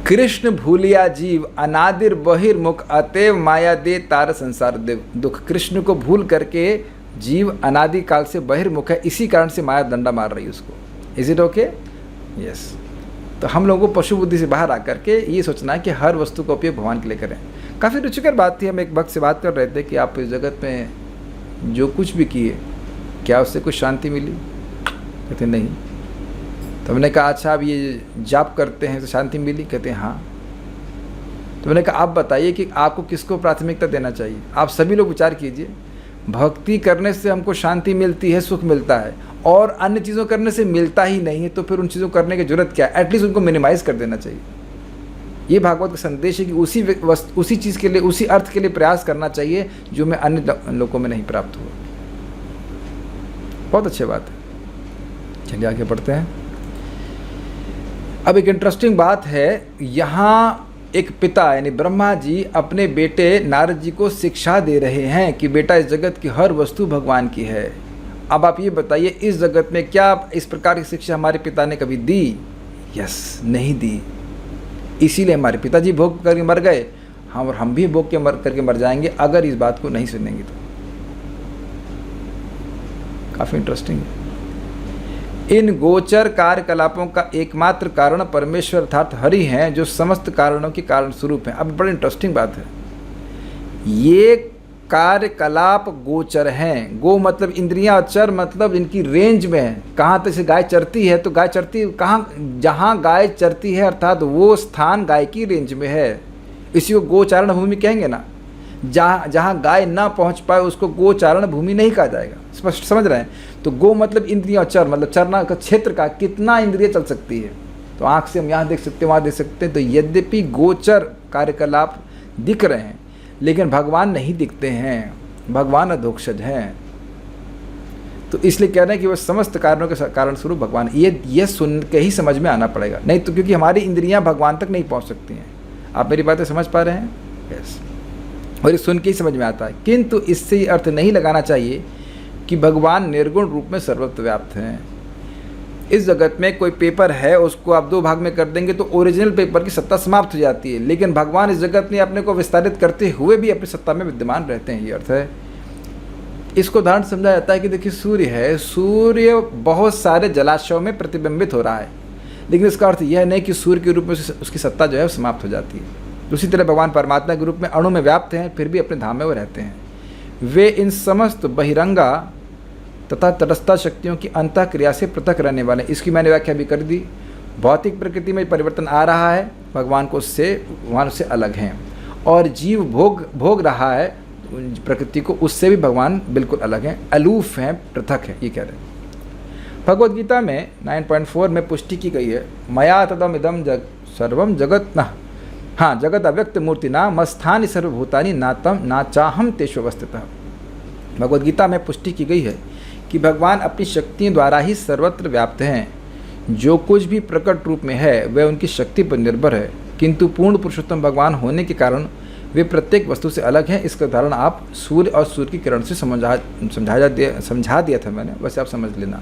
कृष्ण भूलिया जीव अनादिर बहिर्मुख, अतएव माया दे तार संसार देव दुख। कृष्ण को भूल करके जीव अनादि काल से बहिर्मुख है, इसी कारण से माया डंडा मार रही है उसको। Is it okay? यस। तो हम लोगों को पशु बुद्धि से बाहर आकर के ये सोचना है कि हर वस्तु का उपयोग भगवान के लिए करें। काफ़ी रुचिकर बात थी, हम एक भक्त से बात कर रहे थे कि आप इस जगत में जो कुछ भी किए क्या उससे कुछ शांति मिली? कहते नहीं। तो मैंने कहा अच्छा आप ये जाप करते हैं तो शांति मिली? कहते हैं हाँ। तो मैंने कहा आप बताइए कि आपको किसको प्राथमिकता देना चाहिए? आप सभी लोग विचार कीजिए, भक्ति करने से हमको शांति मिलती है, सुख मिलता है, और अन्य चीज़ों करने से मिलता ही नहीं है, तो फिर उन चीज़ों करने की जरूरत क्या है? एटलीस्ट उनको मिनिमाइज़ कर देना चाहिए। ये भागवत का संदेश है कि उसी चीज़ के लिए, उसी अर्थ के लिए प्रयास करना चाहिए जो मैं अन्य लोगों में नहीं प्राप्त हुआ। बहुत अच्छी बात है। चलिए आगे बढ़ते हैं। अब एक इंटरेस्टिंग बात है, यहाँ एक पिता यानी ब्रह्मा जी अपने बेटे नारद जी को शिक्षा दे रहे हैं कि बेटा इस जगत की हर वस्तु भगवान की है। अब आप ये बताइए, इस जगत में क्या इस प्रकार की शिक्षा हमारे पिता ने कभी दी? यस, नहीं दी। इसीलिए हमारे पिताजी भोग करके मर गए, हम भी भोग करके मर जाएंगे अगर इस बात को नहीं सुनेंगे तो। काफ़ी इंटरेस्टिंग है। इन गोचर कार्यकलापों का एकमात्र कारण परमेश्वर अर्थात हरि हैं, जो समस्त कारणों के कारण स्वरूप हैं। अब बड़ी इंटरेस्टिंग बात है, ये कार्यकलाप गोचर हैं। गो मतलब इंद्रियां, चर मतलब इनकी रेंज में है। कहाँ तक से गाय चरती है, तो गाय चरती कहाँ? जहाँ गाय चरती है अर्थात वो स्थान गाय की रेंज में है, इसी को गोचारण भूमि कहेंगे ना। जहाँ गाय ना पहुँच पाए उसको गोचारण भूमि नहीं कहा जाएगा। स्पष्ट समझ रहे हैं? तो गो मतलब इंद्रियां, चर मतलब चरना का क्षेत्र का कितना इंद्रिय चल सकती है। तो आँख से हम यहाँ देख सकते हैं, वहाँ देख सकते हैं। तो यद्यपि गोचर कार्यकलाप दिख रहे हैं, लेकिन भगवान नहीं दिखते हैं, भगवान अधोक्षज हैं। तो इसलिए कह रहे हैं कि वह समस्त कारणों के कारण स्वरूप भगवान। ये सुन के ही समझ में आना पड़ेगा, नहीं तो क्योंकि हमारी इंद्रियां भगवान तक नहीं पहुंच सकती हैं। आप मेरी बातें समझ पा रहे हैं? यस। और ये सुन के ही समझ में आता है। किंतु इससे ये अर्थ नहीं लगाना चाहिए कि भगवान निर्गुण रूप में सर्वत्र व्याप्त हैं। इस जगत में कोई पेपर है, उसको आप 2 भाग में कर देंगे तो ओरिजिनल पेपर की सत्ता समाप्त हो जाती है, लेकिन भगवान इस जगत में अपने को विस्तारित करते हुए भी अपनी सत्ता में विद्यमान रहते हैं, ये अर्थ है। इसको उदाहरण समझा जाता है कि देखिए सूर्य है, सूर्य बहुत सारे जलाशयों में प्रतिबिंबित हो रहा है, लेकिन इसका अर्थ यह नहीं कि सूर्य के रूप में उसकी सत्ता जो है समाप्त हो जाती है। उसी तरह भगवान परमात्मा के रूप में अणु में व्याप्त हैं, फिर भी अपने धाम में वो रहते हैं। वे इन समस्त बहिरंगा तथा तटस्था शक्तियों की अंतः क्रिया से पृथक रहने वाले। इसकी मैंने व्याख्या भी कर दी। भौतिक प्रकृति में परिवर्तन आ रहा है, भगवान उससे अलग हैं, और जीव भोग रहा है प्रकृति को, उससे भी भगवान बिल्कुल अलग हैं, अलूफ हैं, पृथक हैं, ये कह रहे हैं। भगवद गीता में 9.4 में पुष्टि की गई है, मया तदम इदम सर्वम जगत न, हाँ, जगत अव्यक्त मूर्ति ना मस्थानि सर्वभूतानि नातम ना चाहम तेषु अवस्थितः। भगवद गीता में पुष्टि की गई है कि भगवान अपनी शक्तियों द्वारा ही सर्वत्र व्याप्त हैं। जो कुछ भी प्रकट रूप में है वह उनकी शक्ति पर निर्भर है, किंतु पूर्ण पुरुषोत्तम भगवान होने के कारण वे प्रत्येक वस्तु से अलग हैं। इसका उदाहरण आप सूर्य और सूर्य की किरण से समझा दिया था मैंने, वैसे आप समझ लेना।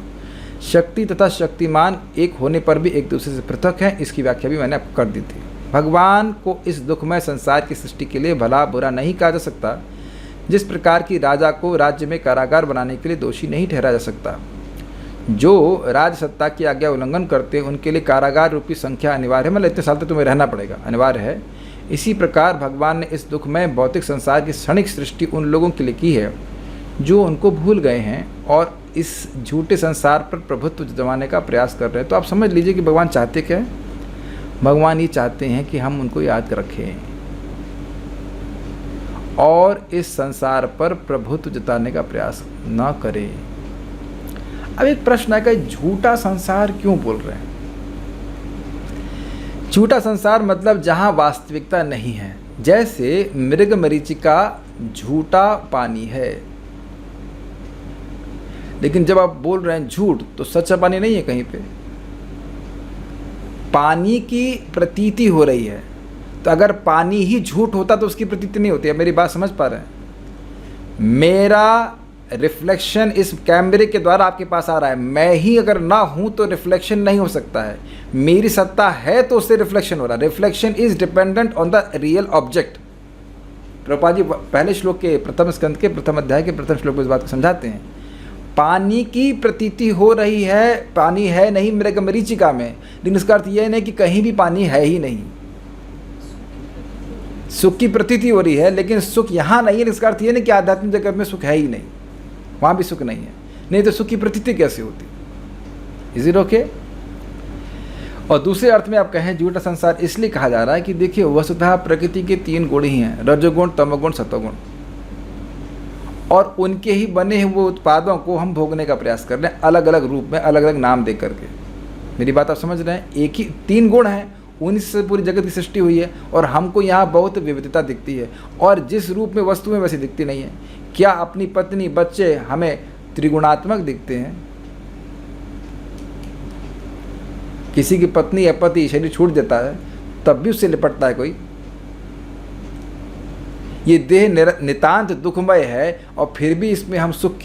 शक्ति तथा शक्तिमान एक होने पर भी एक दूसरे से पृथक हैं, इसकी व्याख्या भी मैंने आपको कर दी थी। भगवान को इस दुखमय संसार की सृष्टि के लिए भला बुरा नहीं कहा जा सकता, जिस प्रकार की राजा को राज्य में कारागार बनाने के लिए दोषी नहीं ठहराया जा सकता। जो राज सत्ता की आज्ञा उल्लंघन करते हैं उनके लिए कारागार रूपी संख्या अनिवार्य है, मतलब इतने साल तक तुम्हें रहना पड़ेगा, अनिवार्य है। इसी प्रकार भगवान ने इस दुखमय भौतिक संसार की क्षणिक सृष्टि उन लोगों के लिए की है जो उनको भूल गए हैं और इस झूठे संसार पर प्रभुत्व जमाने का प्रयास कर रहे हैं। तो आप समझ लीजिए कि भगवान चाहते क्या है। भगवान ये चाहते हैं कि हम उनको याद रखें और इस संसार पर प्रभुत्व जताने का प्रयास न करें। अब एक प्रश्न है कि झूठा संसार क्यों बोल रहे हैं? झूठा संसार मतलब जहां वास्तविकता नहीं है, जैसे मृग मरीचिका झूठा पानी है। लेकिन जब आप बोल रहे हैं झूठ, तो सच्चा पानी नहीं है कहीं पे, पानी की प्रतीति हो रही है। तो अगर पानी ही झूठ होता तो उसकी प्रतीति नहीं होती। अब मेरी बात समझ पा रहे हैं? मेरा रिफ्लेक्शन इस कैमरे के द्वारा आपके पास आ रहा है, मैं ही अगर ना हूं तो रिफ्लेक्शन नहीं हो सकता है। मेरी सत्ता है तो उससे रिफ्लेक्शन हो रहा है। Reflection is dependent on the real object. Prabhupada ji पहले श्लोक के प्रथम स्कंद के प्रथम अध्याय के प्रथम श्लोक में इस बात को समझाते हैं। पानी की प्रतीति हो रही है, पानी है नहीं मृग मरीचिका में, लेकिन इसका अर्थ यह नहीं कि कहीं भी पानी है ही नहीं। सुख की प्रतीति हो रही है लेकिन सुख यहाँ नहीं है, इसका अर्थ यह नहीं कि आध्यात्मिक जगत में सुख है ही नहीं, वहाँ भी सुख नहीं है। नहीं तो सुख की प्रतीति कैसे होती? Is it okay? और दूसरे अर्थ में आप कहें झूठा संसार इसलिए कहा जा रहा है कि देखिए वस्तुतः प्रकृति के 3 गुण ही हैं, रजोगुण, तमोगुण, सतोगुण, और उनके ही बने हुए उत्पादों को हम भोगने का प्रयास कर रहे हैं, अलग अलग रूप में, अलग अलग नाम दे करके। मेरी बात आप समझ रहे हैं? एक ही 3 गुण हैं, उन्हीं से पूरी जगत की सृष्टि हुई है, और हमको यहाँ बहुत विविधता दिखती है, और जिस रूप में वस्तु में वैसे दिखती नहीं है। क्या अपनी पत्नी बच्चे हमें त्रिगुणात्मक दिखते हैं? किसी की पत्नी या पति शरीर छूट देता है तब भी उससे लिपटता है कोई। ये देह नितांत दुखमय है और फिर भी इसमें हम सुख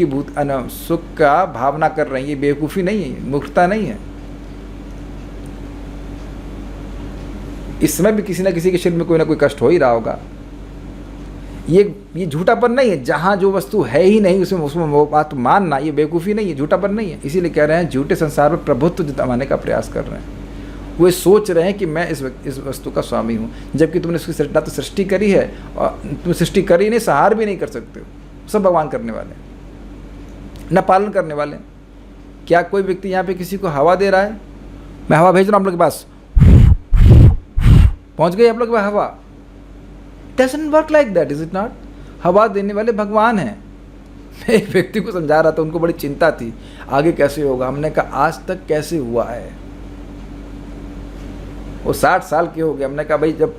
का भावना कर रहे हैं। ये बेवकूफ़ी नहीं है, मूर्खता नहीं है। इस समय भी किसी न किसी के शरीर में कोई ना कोई कष्ट हो ही रहा होगा। ये झूठापन नहीं है। जहाँ जो वस्तु है ही नहीं उसमें वो बात मानना, ये बेवकूफ़ी नहीं है, झूठापन नहीं है। इसीलिए कह रहे हैं झूठे संसार में प्रभुत्व जमाने का प्रयास कर रहे हैं। वो सोच रहे हैं कि मैं इस वस्तु का स्वामी हूँ, जबकि तुमने उसकी ना तो सृष्टि करी है, और तुम सृष्टि करी नहीं, सहार भी नहीं कर सकते हो। सब भगवान करने वाले, न पालन करने वाले। क्या कोई व्यक्ति यहाँ पे किसी को हवा दे रहा है? मैं हवा भेज रहा हूँ आप लोग के पास, पहुँच गई आप लोग के पास हवा। Doesn't work like that, is it not? हवा देने वाले भगवान हैं। मैं एक व्यक्ति को समझा रहा था, उनको बड़ी चिंता थी आगे कैसे होगा। हमने कहा आज तक कैसे हुआ है? वो 60 साल के हो गए। हमने कहा भाई जब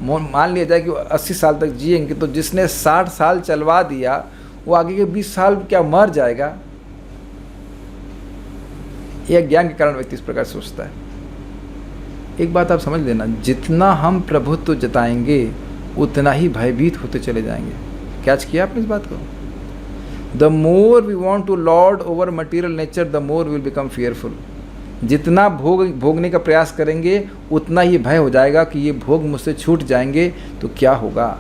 मान लिया जाए कि वो 80 साल तक जिएंगे, तो जिसने 60 साल चलवा दिया वो आगे के 20 साल क्या मर जाएगा? यह ज्ञान के कारण व्यक्ति इस प्रकार सोचता है। एक बात आप समझ लेना, जितना हम प्रभुत्व जताएंगे उतना ही भयभीत होते चले जाएंगे। कैच किया आपने इस बात को? The more we want to lord over material nature the more will become fearful. जितना भोगने का प्रयास करेंगे उतना ही भय हो जाएगा कि ये भोग मुझसे छूट जाएंगे तो क्या होगा।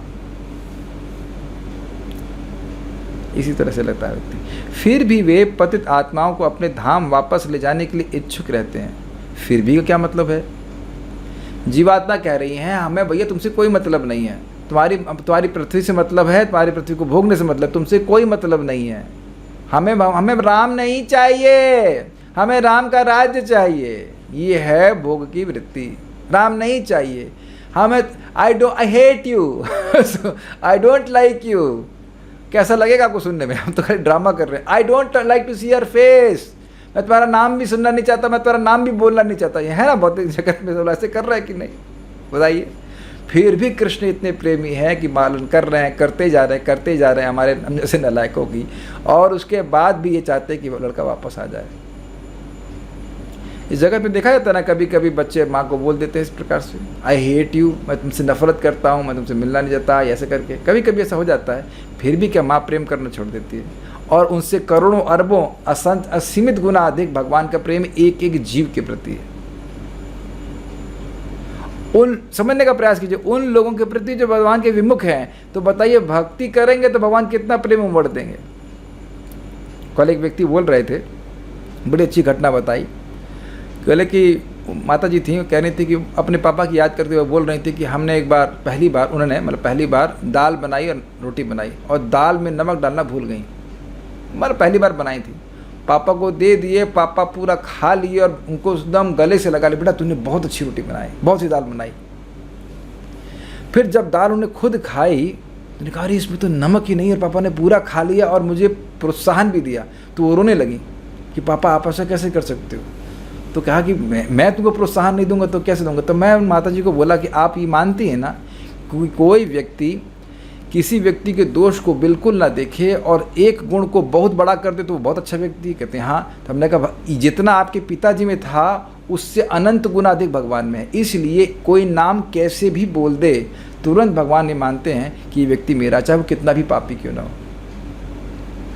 इसी तरह से लगता है व्यक्ति। फिर भी वे पतित आत्माओं को अपने धाम वापस ले जाने के लिए इच्छुक रहते हैं। फिर भी क्या मतलब है? जीवात्मा कह रही हैं हमें भैया तुमसे कोई मतलब नहीं है, तुम्हारी पृथ्वी से मतलब है, तुम्हारी पृथ्वी को भोगने से मतलब, तुमसे कोई मतलब नहीं है। हमें राम नहीं चाहिए, हमें राम का राज्य चाहिए। ये है भोग की वृत्ति। राम नहीं चाहिए हमें, I hate you, I don't like you. कैसा लगेगा आपको सुनने में? हम तो खाली ड्रामा कर रहे हैं। I don't like to see your face, मैं तुम्हारा नाम भी सुनना नहीं चाहता, मैं तुम्हारा नाम भी बोलना नहीं चाहता। ये है ना भौतिक जगत में सब ऐसे कर रहा है कि नहीं? बताइए। फिर भी कृष्ण इतने प्रेमी हैं कि पालन कर रहे हैं, करते जा रहे हैं हमारे हम जैसे नालायकों की, और उसके बाद भी ये चाहते हैं कि वो लड़का वापस आ जाए। इस जगत में देखा जाता है ना, कभी कभी बच्चे माँ को बोल देते हैं इस प्रकार से, आई हेट यू, मैं तुमसे नफरत करता हूँ, मैं तुमसे मिलना नहीं चाहता, ऐसे करके कभी कभी ऐसा हो जाता है। फिर भी क्या माँ प्रेम करना छोड़ देती है, और उनसे करोड़ों अरबों असीमित गुना अधिक भगवान का प्रेम एक एक जीव के प्रति है। उन समझने का प्रयास कीजिए, उन लोगों के प्रति जो भगवान के विमुख हैं, तो बताइए भक्ति करेंगे तो भगवान कितना प्रेम उमड़ देंगे। कल एक व्यक्ति बोल रहे थे, बड़ी अच्छी घटना बताई। कहले कि माता जी थी, कह रही थी कि अपने पापा की याद करते हुए बोल रही थी कि हमने एक बार पहली बार दाल बनाई और रोटी बनाई, और दाल में नमक डालना भूल गई। पहली बार बनाई थी, पापा को दे दिए, पापा पूरा खा लिए और उनको एकदम गले से लगा लिया, बेटा तूने बहुत अच्छी रोटी बनाई, बहुत सी दाल बनाई। फिर जब दाल उन्हें खुद खाई तो कहा अरे इसमें तो नमक ही नहीं है, पापा ने पूरा खा लिया और मुझे प्रोत्साहन भी दिया। तो वो रोने लगी कि पापा आप ऐसा कैसे कर सकते हो? तो कहा कि मैं तुमको प्रोत्साहन नहीं दूंगा तो कैसे दूंगा? तो मैं माता जी को बोला कि आप ये मानती हैं ना, कोई व्यक्ति किसी व्यक्ति के दोष को बिल्कुल ना देखे और एक गुण को बहुत बड़ा कर दे तो वो बहुत अच्छा व्यक्ति। कहते हैं हाँ। तो हमने कहा जितना आपके पिताजी में था उससे अनंत गुना अधिक भगवान में है, इसलिए कोई नाम कैसे भी बोल दे तुरंत भगवान ये मानते हैं कि ये व्यक्ति मेरा, चाहे वो कितना भी पापी क्यों ना हो।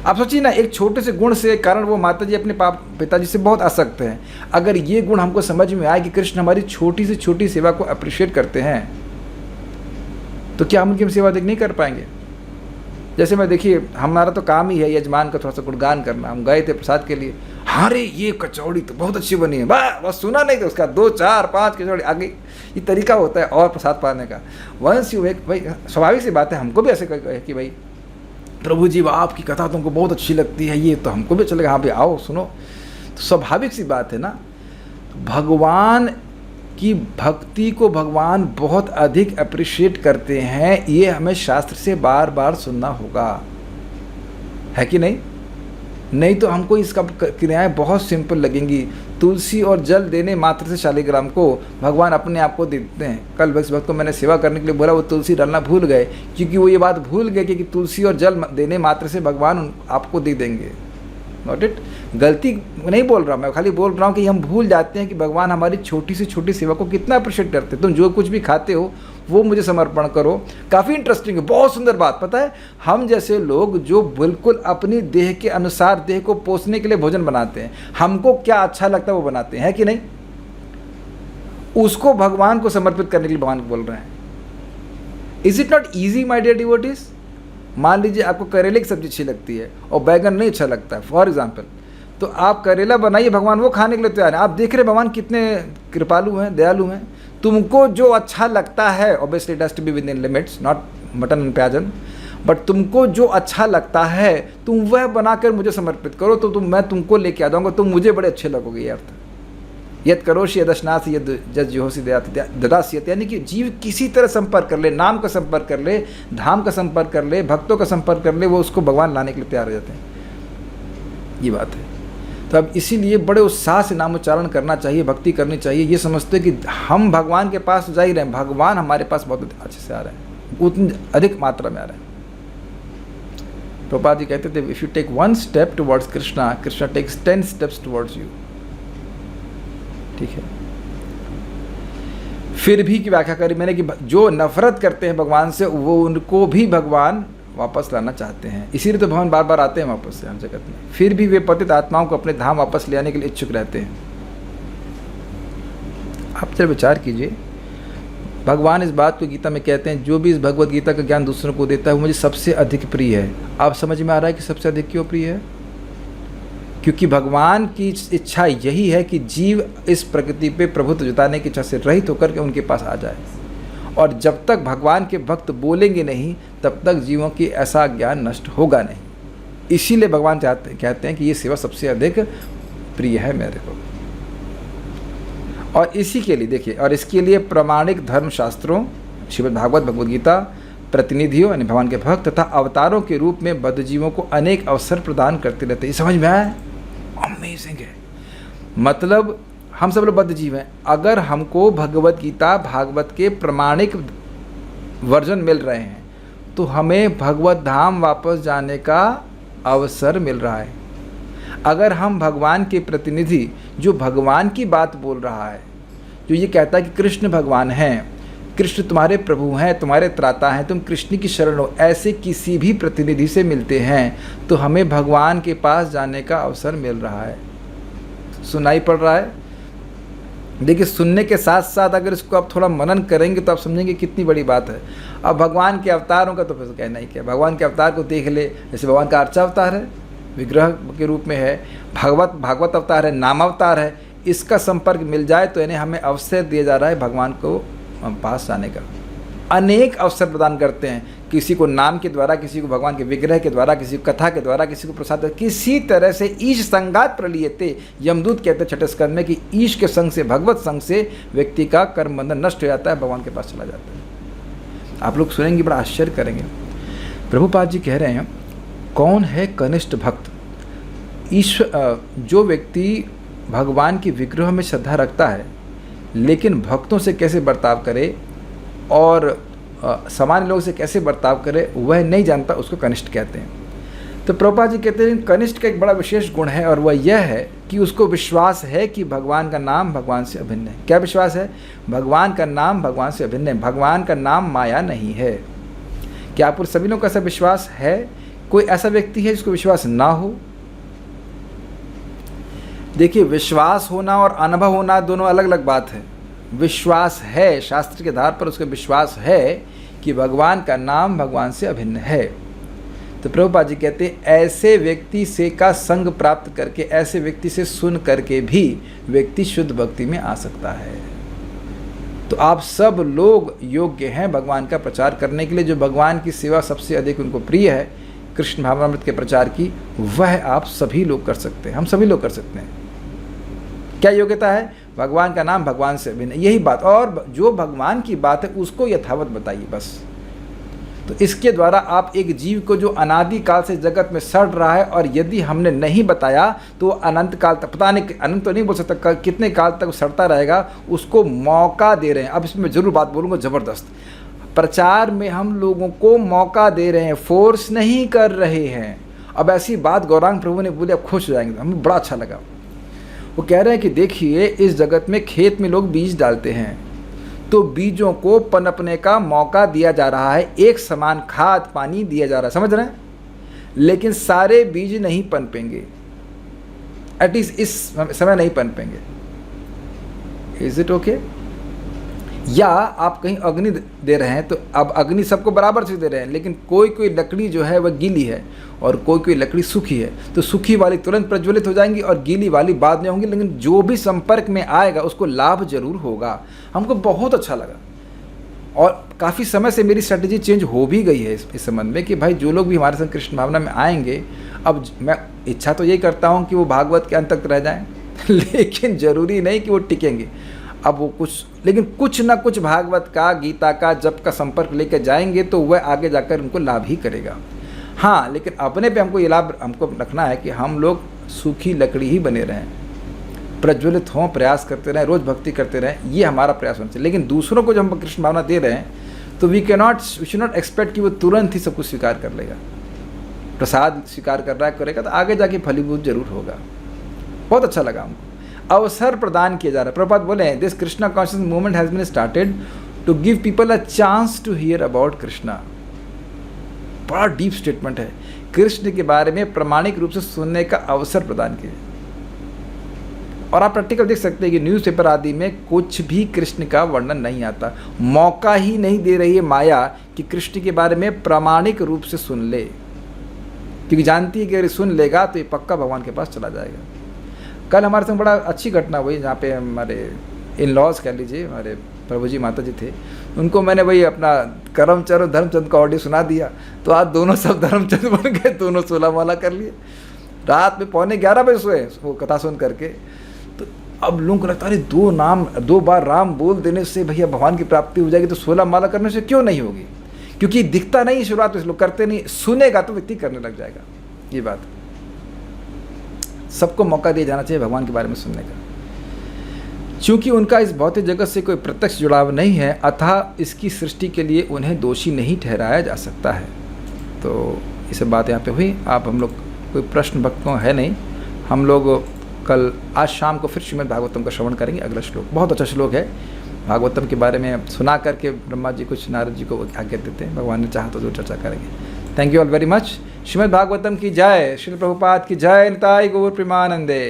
आप सोचिए ना, एक छोटे से गुण से कारण वो माताजी अपने पिताजी से बहुत आसक्त हैं। अगर ये गुण हमको समझ में आए कि कृष्ण हमारी छोटी से छोटी सेवा को अप्रिशिएट करते हैं, तो क्या हम उनकी सेवा नहीं कर पाएंगे? जैसे मैं देखिए, हमारा तो काम ही है यजमान का थोड़ा सा गुणगान करना। हम गए थे प्रसाद के लिए, अरे ये कचौड़ी तो बहुत अच्छी बनी है, बस सुना नहीं तो उसका 2 4 5 कचौड़ी आगे। ये तरीका होता है और प्रसाद पाने का। वंस यू एक भाई स्वाभाविक सी बात है, हमको भी ऐसे कहे कि भाई प्रभु जी आपकी कथा तुमको बहुत अच्छी लगती है, ये तो हमको भी अच्छा लगा, हाँ भाई आओ सुनो। तो स्वाभाविक सी बात है ना, भगवान की भक्ति को भगवान बहुत अधिक अप्रिशिएट करते हैं, ये हमें शास्त्र से बार बार सुनना होगा, है कि नहीं? नहीं तो हमको इसका क्रियाएं बहुत सिंपल लगेंगी। तुलसी और जल देने मात्र से शालिग्राम को भगवान अपने आप को देते हैं। कल भक्त को मैंने सेवा करने के लिए बोला, वो तुलसी डालना भूल गए, क्योंकि वो ये बात भूल गए कि तुलसी और जल देने मात्र से भगवान आपको दे देंगे। नॉट इट, गलती नहीं बोल रहा मैं, खाली बोल रहा हूँ कि हम भूल जाते हैं कि भगवान हमारी छोटी से छोटी सेवा को कितना अप्रिशिएट करते हैं। तुम जो कुछ भी खाते हो वो मुझे समर्पण करो। काफ़ी इंटरेस्टिंग है, बहुत सुंदर बात। पता है, हम जैसे लोग जो बिल्कुल अपनी देह के अनुसार देह को पोषने के लिए भोजन बनाते हैं, हमको क्या अच्छा लगता है वो बनाते हैं कि नहीं, उसको भगवान को समर्पित करने के लिए भगवान बोल रहे हैं। Is it not easy my dear devotees? मान लीजिए आपको करेले की सब्जी अच्छी लगती है और बैगन नहीं अच्छा लगता है फॉर एग्जाम्पल, तो आप करेला बनाइए, भगवान वो खाने के लिए तैयार है। आप देख रहे भगवान कितने कृपालु हैं, दयालु हैं। तुमको जो अच्छा लगता है, obviously it has to be within limits, not mutton and प्याजन, बट तुमको जो अच्छा लगता है तुम वह बनाकर मुझे समर्पित करो, तो मैं तुमको लेके आ जाऊँगा, तुम मुझे बड़े अच्छे लगोगे। ये अर्थ यद करोशी यदश्नासी यद जज जोहोसी ददासियत, यानी कि जीव किसी तरह संपर्क कर ले, नाम का संपर्क कर ले, धाम का संपर्क कर ले, भक्तों का संपर्क कर ले, वो उसको भगवान लाने के लिए तैयार हो जाते हैं। ये बात है। तो अब इसीलिए बड़े उत्साह से नामोच्चारण करना चाहिए, भक्ति करनी चाहिए। ये समझते कि हम भगवान के पास जा ही रहे हैं, भगवान हमारे पास बहुत अच्छे से आ रहे हैं, उतनी अधिक मात्रा में आ रहे हैं। प्रभुपाद जी कहते थे, if you take 1 step towards Krishna, Krishna takes 10 steps towards you. ठीक है। फिर भी की व्याख्या करी मैंने कि जो नफरत करते हैं भगवान से, वो उनको भी भगवान वापस लाना चाहते हैं। इसीलिए तो भगवान बार बार आते हैं वापस से हम जगत में। फिर भी वे पतित आत्माओं को अपने धाम वापस ले आने के लिए इच्छुक रहते हैं। आप जरा विचार कीजिए, भगवान इस बात को गीता में कहते हैं, जो भी इस भगवत गीता का ज्ञान दूसरों को देता है वो मुझे सबसे अधिक प्रिय है। आप समझ में आ रहा है कि सबसे अधिक क्यों प्रिय है? क्योंकि भगवान की इच्छा यही है कि जीव इस प्रकृति पे प्रभुत्व जताने की इच्छा से रहित होकर के उनके पास आ जाए। और जब तक भगवान के भक्त बोलेंगे नहीं, तब तक जीवों की ऐसा ज्ञान नष्ट होगा नहीं। इसीलिए भगवान कहते हैं कि ये सेवा सबसे अधिक प्रिय है मेरे को। और इसी के लिए देखिए, और इसके लिए प्रमाणिक धर्मशास्त्रों, श्रीमद् भागवत, भगवद गीता, प्रतिनिधियों यानी भगवान के भक्त तथा अवतारों के रूप में बद्ध जीवों को अनेक अवसर प्रदान करते रहते हैं। समझ में आया? अमेजिंग है। मतलब हम सब लोग बद्ध जीव हैं। अगर हमको भगवत गीता, भागवत के प्रमाणिक वर्जन मिल रहे हैं, तो हमें भगवत धाम वापस जाने का अवसर मिल रहा है। अगर हम भगवान के प्रतिनिधि, जो भगवान की बात बोल रहा है, जो ये कहता है कि कृष्ण भगवान हैं, कृष्ण तुम्हारे प्रभु हैं, तुम्हारे त्राता हैं, तुम कृष्ण की शरण हो, ऐसे किसी भी प्रतिनिधि से मिलते हैं तो हमें भगवान के पास जाने का अवसर मिल रहा है। सुनाई पड़ रहा है? देखिए, सुनने के साथ साथ अगर इसको आप थोड़ा मनन करेंगे तो आप समझेंगे कितनी बड़ी बात है। अब भगवान के अवतारों का तो फिर कहना ही क्या, भगवान के अवतार को देख ले। जैसे भगवान का अर्चा अवतार है, विग्रह के रूप में है, भागवत अवतार है, नाम अवतार है। इसका संपर्क मिल जाए तो यानी हमें अवसर दिया जा रहा है भगवान को पास जाने का। अनेक अवसर प्रदान करते हैं, किसी को नाम के द्वारा, किसी को भगवान के विग्रह के द्वारा, किसी को कथा के द्वारा, किसी को प्रसाद, किसी तरह से ईश संगात प्रलीयते। यमदूत कहते हैं छठे स्कंद में कि ईश के संग से, भगवत संग से व्यक्ति का कर्म बंधन नष्ट हो जाता है, भगवान के पास चला जाता है। आप लोग सुनेंगे, बड़ा आश्चर्य करेंगे। प्रभुपाद जी कह रहे हैं, कौन है कनिष्ठ भक्त? ईश्वर, जो व्यक्ति भगवान की विग्रह में श्रद्धा रखता है लेकिन भक्तों से कैसे बर्ताव करे और सामान्य लोगों से कैसे बर्ताव करे वह नहीं जानता, उसको कनिष्ठ कहते हैं। तो प्रभुपाद जी कहते हैं कनिष्ठ का एक बड़ा विशेष गुण है और वह यह है कि उसको विश्वास है कि भगवान का नाम भगवान से अभिन्न है। क्या विश्वास है? भगवान का नाम भगवान से अभिन्न है, भगवान का नाम माया नहीं है। क्या आप सभी लोगों का ऐसा विश्वास है? कोई ऐसा व्यक्ति है जिसको विश्वास ना हो? देखिए, विश्वास होना और अनुभव होना दोनों अलग अलग बात है। विश्वास है, शास्त्र के आधार पर उसका विश्वास है कि भगवान का नाम भगवान से अभिन्न है। तो प्रभुपाद जी कहते हैं ऐसे व्यक्ति से का संग प्राप्त करके, ऐसे व्यक्ति से सुन करके भी व्यक्ति शुद्ध भक्ति में आ सकता है। तो आप सब लोग योग्य हैं भगवान का प्रचार करने के लिए। जो भगवान की सेवा सबसे अधिक उनको प्रिय है, कृष्ण भावनामृत के प्रचार की, वह आप सभी लोग कर सकते हैं, हम सभी लोग कर सकते हैं। क्या योग्यता है? भगवान का नाम भगवान से अभिन्न, यही बात। और जो भगवान की बात है उसको यथावत बताइए बस। तो इसके द्वारा आप एक जीव को जो अनादि काल से जगत में सड़ रहा है, और यदि हमने नहीं बताया तो अनंत काल तक, पता नहीं, अनंत तो नहीं बोल सकता, कितने काल तक सड़ता रहेगा, उसको मौका दे रहे हैं। अब इसमें जरूर बात बोलूँगा ज़बरदस्त। प्रचार में हम लोगों को मौका दे रहे हैं, फोर्स नहीं कर रहे हैं। अब ऐसी बात गौरांग प्रभु ने बोली, अब खुश हो जाएंगे, हमें बड़ा अच्छा लगा। वो कह रहे हैं कि देखिए, इस जगत में खेत में लोग बीज डालते हैं तो बीजों को पनपने का मौका दिया जा रहा है, एक समान खाद पानी दिया जा रहा है, समझ रहे हैं? लेकिन सारे बीज नहीं पनपेंगे, एटलीस्ट इस समय नहीं पनपेंगे। Is it okay? या आप कहीं अग्नि दे रहे हैं, तो अब अग्नि सबको बराबर से दे रहे हैं, लेकिन कोई कोई लकड़ी जो है वह गीली है और कोई कोई लकड़ी सूखी है, तो सूखी वाली तुरंत प्रज्वलित हो जाएंगी और गीली वाली बाद में होंगी, लेकिन जो भी संपर्क में आएगा उसको लाभ जरूर होगा। हमको बहुत अच्छा लगा और काफ़ी समय से मेरी स्ट्रेटजी चेंज हो भी गई है इस संबंध में कि भाई जो लोग भी हमारे साथ कृष्ण भावना में आएंगे, अब मैं इच्छा तो यही करता हूँ कि वो भागवत के अंत तक रह जाएँ लेकिन ज़रूरी नहीं कि वो टिकेंगे। अब वो लेकिन कुछ ना कुछ भागवत का, गीता का, जप का संपर्क लेकर जाएंगे तो वह आगे जाकर उनको लाभ ही करेगा। हाँ, लेकिन अपने पे हमको ये लाभ हमको रखना है कि हम लोग सूखी लकड़ी ही बने रहें, प्रज्वलित हों, प्रयास करते रहें, रोज़ भक्ति करते रहें, ये हमारा प्रयास होना चाहिए। लेकिन दूसरों को जब हम कृष्ण भावना दे रहे हैं तो वी शुड नॉट एक्सपेक्ट कि वो तुरंत ही सब कुछ स्वीकार कर लेगा। प्रसाद स्वीकार कर रहा है, करेगा तो आगे जाके फलीभूत जरूर होगा। बहुत अच्छा लगा हमको। अवसर प्रदान किया जा रहा है। प्रभुपाद बोले हैं, this Krishna consciousness movement has been started to give people a chance to hear about Krishna. बड़ा डीप स्टेटमेंट है। कृष्ण के बारे में प्रामाणिक रूप से सुनने का अवसर प्रदान किया। और आप प्रैक्टिकल देख सकते हैं कि न्यूज़पेपर आदि में कुछ भी कृष्ण का वर्णन नहीं आता। मौका ही नहीं दे रही है माया कि कृष्ण के बारे में प्रामाणिक रूप से सुन ले, क्योंकि जानती है कि अगर सुन लेगा तो ये पक्का भगवान के पास चला जाएगा। कल हमारे संग बड़ा अच्छी घटना हुई, जहाँ पे हमारे इन लॉज कह लीजिए, हमारे प्रभु जी माता जी थे, उनको मैंने वही अपना करमचंद और धर्मचंद का ऑडियो सुना दिया। तो आज दोनों सब धर्मचंद बन गए, दोनों 16 माला कर लिए। रात में 11:15 बजे सोए वो कथा सुन करके। तो अब लोगों को लगता है, अरे 2 बार राम बोल देने से भैया भगवान की प्राप्ति हो जाएगी, तो 16 माला करने से क्यों नहीं होगी? क्योंकि दिखता नहीं शुरुआत में, लोग करते नहीं, सुनेगा तो व्यक्ति करने लग जाएगा। ये बात सबको मौका दिया जाना चाहिए भगवान के बारे में सुनने का। चूँकि उनका इस भौतिक जगत से कोई प्रत्यक्ष जुड़ाव नहीं है, अतः इसकी सृष्टि के लिए उन्हें दोषी नहीं ठहराया जा सकता है। तो ये सब बात यहाँ पे हुई। आप हम लोग कोई प्रश्न भक्तों है नहीं, हम लोग कल आज शाम को फिर श्रीमद् भागवतम का श्रवण करेंगे। अगला श्लोक बहुत अच्छा श्लोक है। भागवतम के बारे में सुना करके ब्रह्मा जी कुछ नारद जी को आज्ञा देते हैं, भगवान ने चाहा तो जरूर चर्चा करेंगे। Thank you all very much. Shrimad Bhagavatam की जय, श्री प्रभुपाद की जय, निताई गौर प्रेमानंदे।